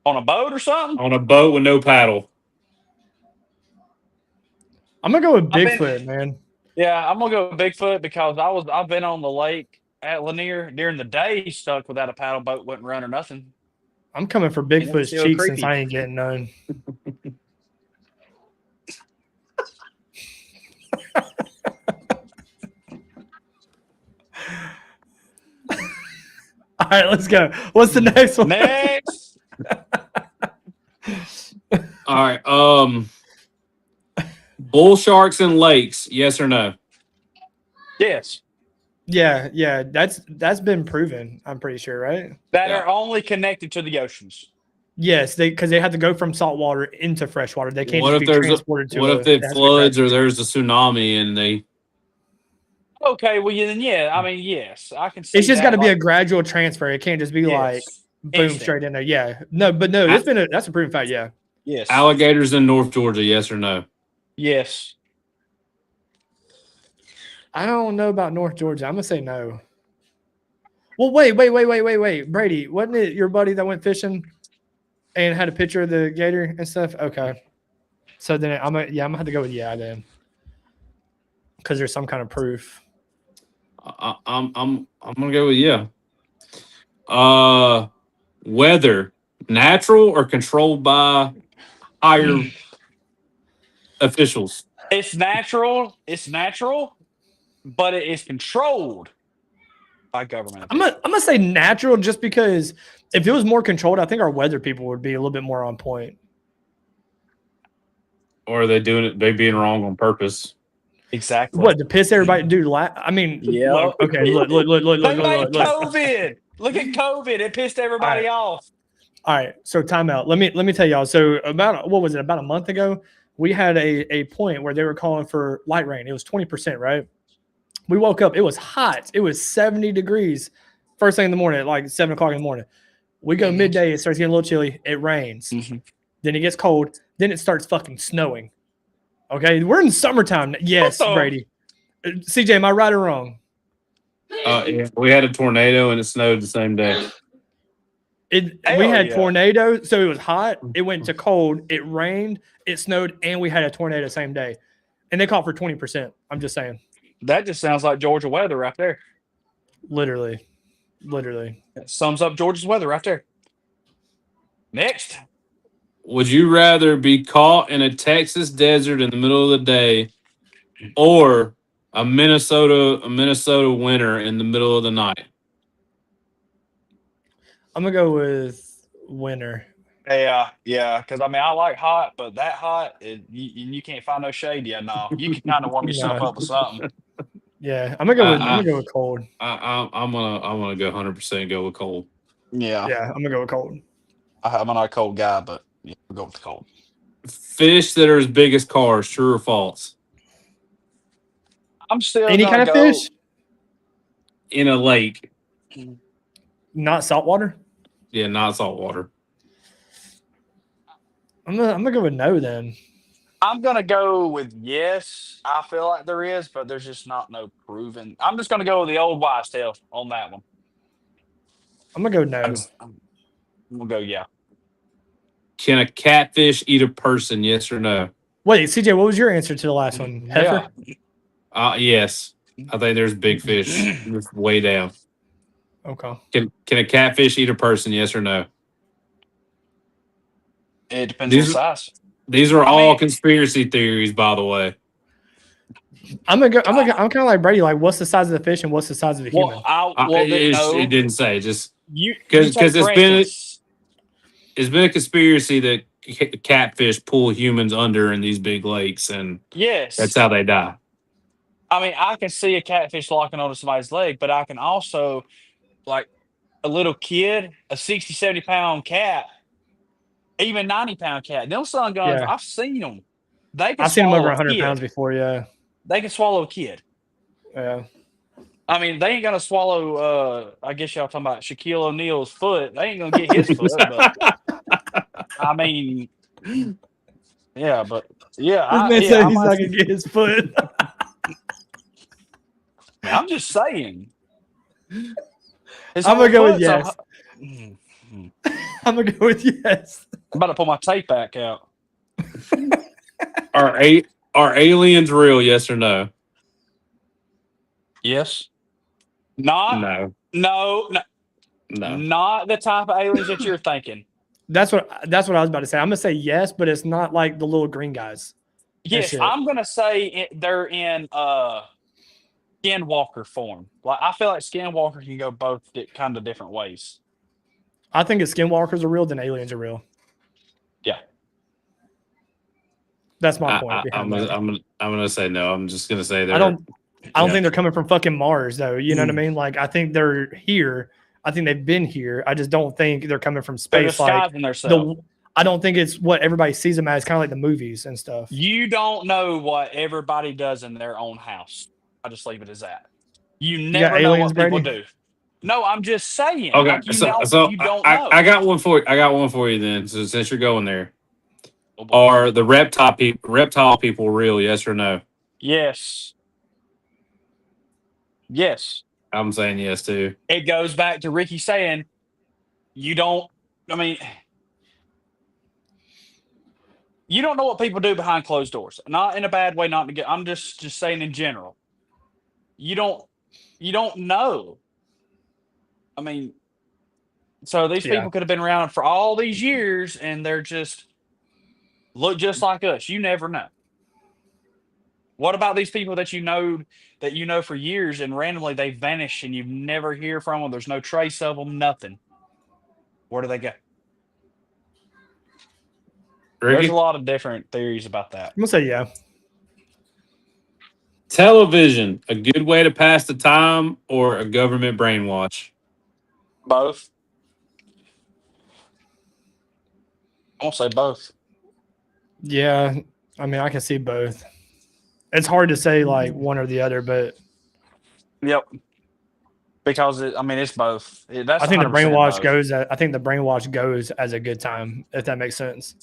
On a boat or something? On a boat with no paddle. I'm gonna go with Bigfoot, man. Yeah, I'm gonna go with Bigfoot because I've been on the lake at Lanier during the day, stuck without a paddle boat, wouldn't run or nothing. I'm coming for Bigfoot's still cheeks creepy. since I ain't getting none. All right, let's go. What's the next one? Next. All right. Bull sharks in lakes, yes or no? Yes. Yeah. That's been proven. I'm pretty sure, right? That are only connected to the oceans. Yes, because they have to go from saltwater into freshwater. They can't What just if be there's transported to. what if it floods or there's a tsunami and they? Okay, well then yeah. I mean, yes, I can see. It's just that, got to be a gradual transfer. It can't just be like boom Instant. straight in there. Yeah, no, that's a proven fact. Yeah. Yes. Alligators in North Georgia, yes or no? Yes. I don't know about North Georgia. I'm gonna say no. Well, wait, Brady, wasn't it your buddy that went fishing and had a picture of the gator and stuff? Okay, so then I'm gonna have to go with yeah then, because there's some kind of proof. I'm gonna go with yeah. Weather, natural or controlled by higher officials? It's natural. But it is controlled by government. I'm gonna say natural just because if it was more controlled, I think our weather people would be a little bit more on point. Or are they doing it? They being wrong on purpose? Exactly. What to piss everybody, dude? I mean, Yeah. look, okay, look. They made COVID. Look at COVID. It pissed everybody off. All right, so timeout. Let me tell y'all. So about about a month ago, we had a point where they were calling for light rain. It was 20%, right? We woke up. It was hot. It was 70 degrees first thing in the morning, at like 7 o'clock in the morning. We go midday. It starts getting a little chilly. It rains. Then it gets cold. Then it starts fucking snowing. Okay, we're in summertime. Yes, Brady. CJ, am I right or wrong? Yeah, we had a tornado and it snowed the same day. We had tornado, so it was hot. It went to cold. It rained. It snowed, and we had a tornado the same day. And they called for 20%. I'm just saying. That just sounds like Georgia weather right there. Literally. That sums up Georgia's weather right there. Next. Would you rather be caught in a Texas desert in the middle of the day or a Minnesota winter in the middle of the night? I'm gonna go with winter. Yeah, because I mean I like hot, but that hot, you can't find no shade. Yeah, no, you can kind of warm yourself up with something. Yeah, I'm gonna go with cold. I'm gonna go 100% go with cold. Yeah, I'm gonna go with cold. I'm not a cold guy, but yeah, we'll go with the cold. Fish that are as big as cars, true or false? I'm still any kind of fish in a lake, not saltwater. Yeah, not saltwater. I'm gonna go with no then. I'm gonna go with yes. I feel like there is, but there's just no proven. I'm just gonna go with the old wives' tale on that one. I'm gonna go no. I'm gonna go yeah. Can a catfish eat a person? Yes or no? Wait, CJ, what was your answer to the last one? Heifer? Yes. I think there's big fish just way down. Okay. Can a catfish eat a person? Yes or no? It depends on the size. These are all conspiracy theories, by the way. I'm kind of like Brady. Like, what's the size of the fish and what's the size of the human? It didn't say. Just because it's been a conspiracy that catfish pull humans under in these big lakes, and yes, that's how they die. I mean, I can see a catfish locking onto somebody's leg, but I can also, like, a little kid, a 60, 70-pound cat, even 90-pound cat. Them sun guns, Yeah. I've seen them. They can I've seen them over swallow a 100 pounds kid. before. Yeah. They can swallow a kid. Yeah. I mean, they ain't gonna swallow. I guess y'all talking about Shaquille O'Neal's foot. They ain't gonna get his foot, but I mean, yeah, but This man yeah, said he's not gonna get his foot. I'm just saying. His I'm whole gonna go with foot's a yes. I'm gonna go with yes. I'm about to pull my tape back out. Are aliens real? Yes or no? Yes. Not. No. No. No. Not the type of aliens that you're thinking. That's what I was about to say. I'm gonna say yes, but it's not like the little green guys. Yes, shit. I'm gonna say they're in skinwalker form. Like I feel like skinwalker can go both kind of different ways. I think if skinwalkers are real, then aliens are real. Yeah. That's my point. I'm gonna say no. I'm just gonna say they're. I don't think they're coming from fucking Mars though. You know what I mean? Like I think they're here. I think they've been here. I just don't think they're coming from They're space. Like disguising themselves. I don't think it's what everybody sees them as, kind of like the movies and stuff. You don't know what everybody does in their own house. I'll just leave it as that. You never know aliens, what people Brady? do. No, I'm just saying. Okay, Like, you don't know. I got one for you. I got one for you then. So since you're going there, Oh, boy. are the reptile people real? Yes or no? Yes. Yes. I'm saying yes too. It goes back to Ricky saying, you don't know what people do behind closed doors. Not in a bad way, not to get I'm just saying in general. You don't know. I mean, so these people could have been around for all these years and they're just look just like us. You never know. What about these people that you know for years and randomly they vanish and you never hear from them? There's no trace of them, nothing. Where do they go? Ricky? There's a lot of different theories about that. I'm gonna say yeah. Television, a good way to pass the time or a government brainwash? Both. I'm gonna say both. Yeah, I mean, I can see both. It's hard to say like one or the other, but Yep. Because it's both. That's I think the 100% brainwash both. goes. I think the brainwash goes as a good time, if that makes sense.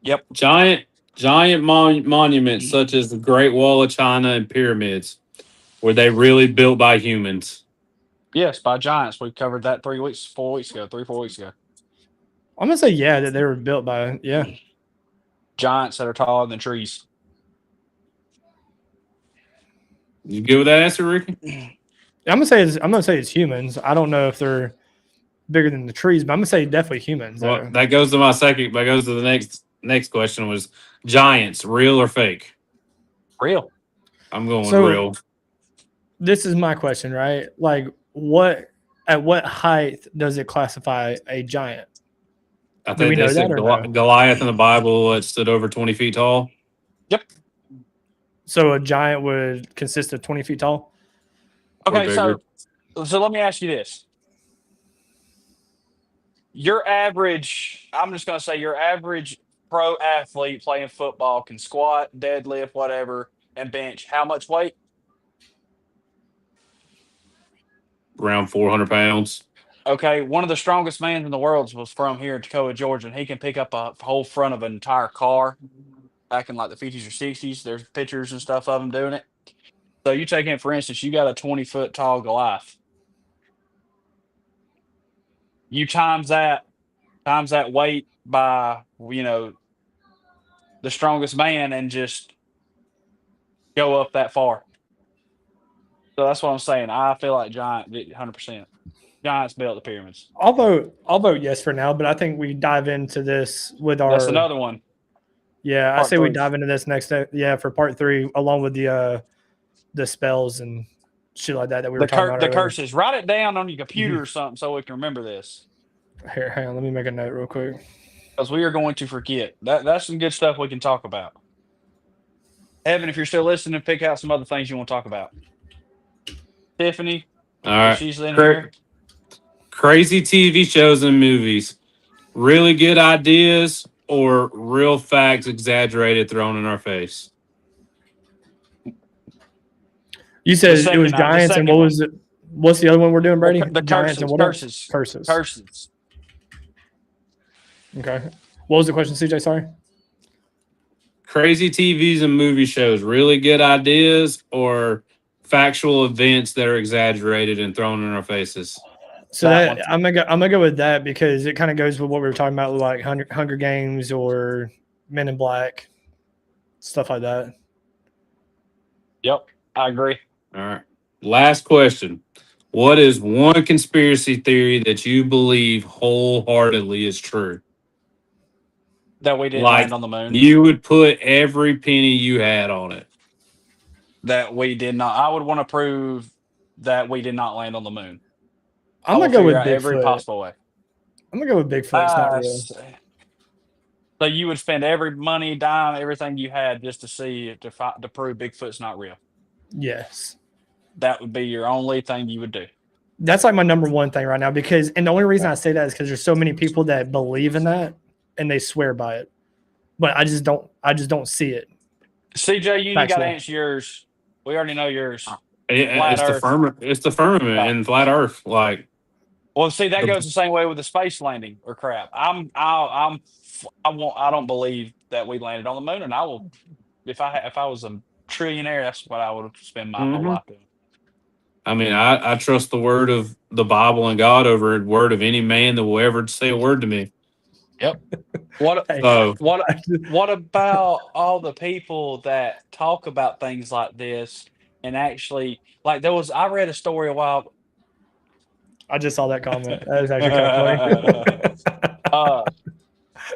Yep. Giant monuments such as the Great Wall of China and pyramids, were they really built by humans? Yes, by giants. We covered that 4 weeks ago. I'm gonna say yeah, that they were built by Giants that are taller than trees. You good with that answer, Ricky? I'm gonna say it's humans. I don't know if they're bigger than the trees, but I'm gonna say definitely humans. Well, that goes to my second. That goes to the next question: was giants real or fake? Real. I'm going So- real. This is my question, right? Like, at what height does it classify a giant? I Do we think know they said that or no? Goliath in the Bible it stood over 20 feet tall. Yep. So a giant would consist of 20 feet tall. Okay, bigger. so let me ask you this. Your average, I'm just going to say your average pro athlete playing football can squat, deadlift, whatever, and bench. How much weight? Around 400 pounds. Okay, one of the strongest men in the world was from here in Tacoma, Georgia, and he can pick up a whole front of an entire car back in like the 50s or 60s. There's pictures and stuff of him doing it. So you take in, for instance, you got a 20-foot tall Goliath. You times that weight by, the strongest man and just go up that far. So that's what I'm saying. I feel like giant, 100%. Giants built the pyramids. I'll vote yes for now, but I think we dive into this with our. That's another one. Yeah, I Part say we three. dive into this next. For part 3, along with the spells and shit like that we were talking about. The earlier. curses. Write it down on your computer or something so we can remember this. Here, hang on. Let me make a note real quick. Because we are going to forget. That's some good stuff we can talk about. Evan, if you're still listening, pick out some other things you want to talk about. Tiffany, All right. if she's in here. Crazy TV shows and movies. Really good ideas or real facts exaggerated thrown in our face? You said it was the giants, and second what was it? What's the other one we're doing, Brady? The Giants curses, and what else? curses. Okay. What was the question, CJ? Sorry. Crazy TVs and movie shows. Really good ideas or factual events that are exaggerated and thrown in our faces? So That I'm gonna go with that because it kind of goes with what we were talking about, like Hunger Games or Men in Black, stuff like that. Yep, I agree. All right. Last question. What is one conspiracy theory that you believe wholeheartedly is true? That we didn't Like, land on the moon. you would put every penny you had on it. That we did not. I would want to prove that we did not land on the moon. I'm gonna go with every Bigfoot. possible way. I'm gonna go with Bigfoot. It's not real. So you would spend every money, dime, everything you had just to see to prove Bigfoot's not real. Yes. That would be your only thing you would do. That's like my number one thing right now because, and the only reason I say that is because there's so many people that believe in that and they swear by it, but I just don't see it. CJ, you got to Factual. answer yours. We already know yours. It's the firmament and flat Earth. Like, Well, see, that goes the same way with the space landing or crap. I don't believe that we landed on the moon, and I will. If I was a trillionaire, that's what I would spend my whole life doing. I mean, I trust the word of the Bible and God over the word of any man that will ever say a word to me. Yep. What about all the people that talk about things like this and actually like I read a story a while. I just saw that comment. That was actually kind of funny.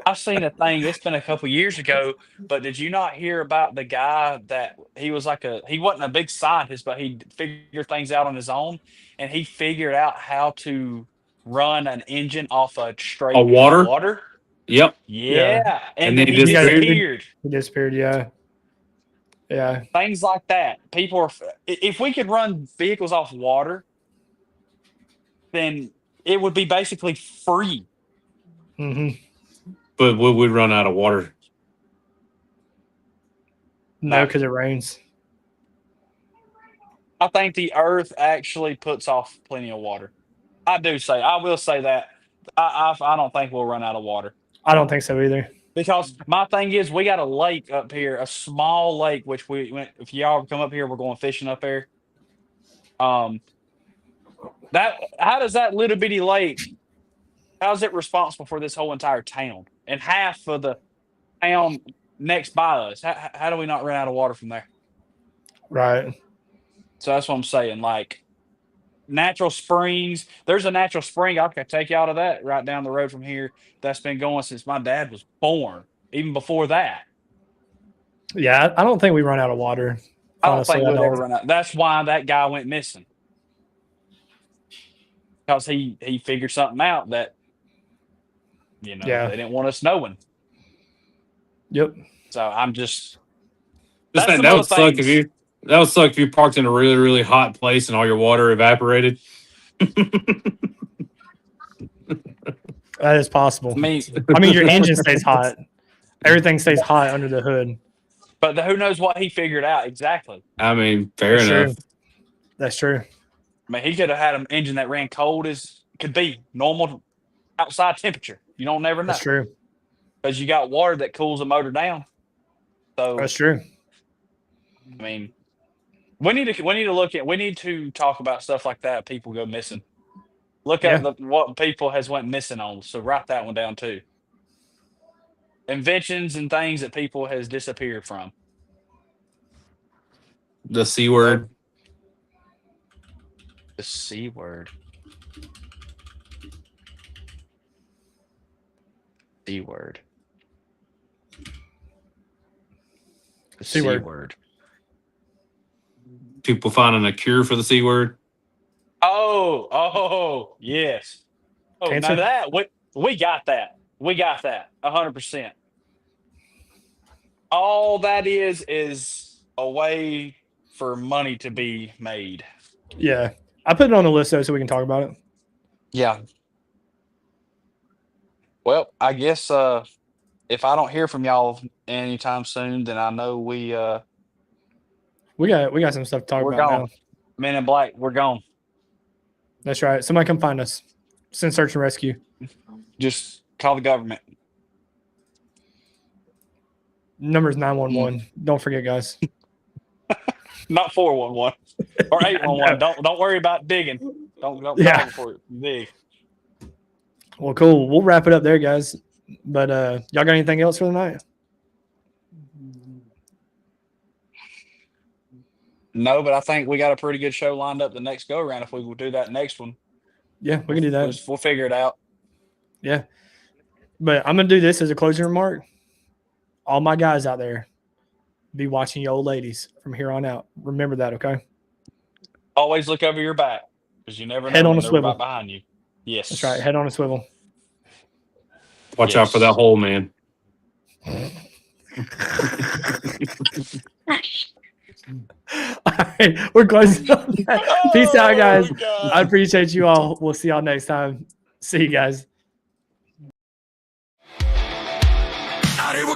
I've seen a thing. It's been a couple years ago, but did you not hear about the guy that he was he wasn't a big scientist, but he figured things out on his own, and he figured out how to run an engine off a straight water. Yep. Yeah. And then he he disappeared. He disappeared. Yeah. Yeah. Things like that. People are. If we could run vehicles off water, then it would be basically free. Mm-hmm. But would we run out of water? No, because it rains. I think the Earth actually puts off plenty of water. I will say that. I don't think we'll run out of water. I don't think so either. Because my thing is, we got a lake up here, a small lake, which if y'all come up here, we're going fishing up there. How does that little bitty lake, how's it responsible for this whole entire town and half of the town next by us? How do we not run out of water from there? Right. So that's what I'm saying. Like natural springs, there's a natural spring. I could take you out of that right down the road from here. That's been going since my dad was born, even before that. Yeah, I don't think we run out of water. I don't think we'll ever run out. That's why that guy went missing. Because he figured something out that, they didn't want us knowing. Yep. So I'm just. That would suck if you. That would suck if you parked in a really, really hot place and all your water evaporated. That is possible. I mean, your engine stays hot. Everything stays hot under the hood. But who knows what he figured out exactly? I mean, fair enough. That's true. I mean, he could have had an engine that ran cold as could be normal outside temperature. You don't never know. That's true. Because you got water that cools the motor down. So that's true. I mean, we need to talk about stuff like that. People go missing. Look at what people has went missing on. So write that one down too. Inventions and things that people has disappeared from. The C word. The C word. C word. The C word. People finding a cure for the C word. Oh, yes. Oh, Cancer? now that we got that. We got that 100%. All that is a way for money to be made. Yeah, I put it on the list though, so we can talk about it. Yeah. Well, I guess if I don't hear from y'all anytime soon, then I know We got some stuff to talk we're about gone. now. Men in Black, we're gone. That's right. Somebody come find us. Send search and rescue. Just call the government. Number's 911. Don't forget, guys. Not 411 or 811. Don't worry about digging. Don't Yeah. call before you dig. Well, cool. We'll wrap it up there, guys. But y'all got anything else for the night? No, but I think we got a pretty good show lined up the next go around. If we will do that next one, Yeah, we can do that. we'll figure it out. Yeah. But I'm going to do this as a closing remark. All my guys out there, be watching your old ladies from here on out. Remember that, okay? Always look over your back because you never know Head on when a they're swivel. right behind you. Yes, That's right. Head on a swivel. Watch out for that hole, man. All right. We're closing on that. Peace out, guys. Oh, God. I appreciate you all. We'll see y'all next time. See you guys. They were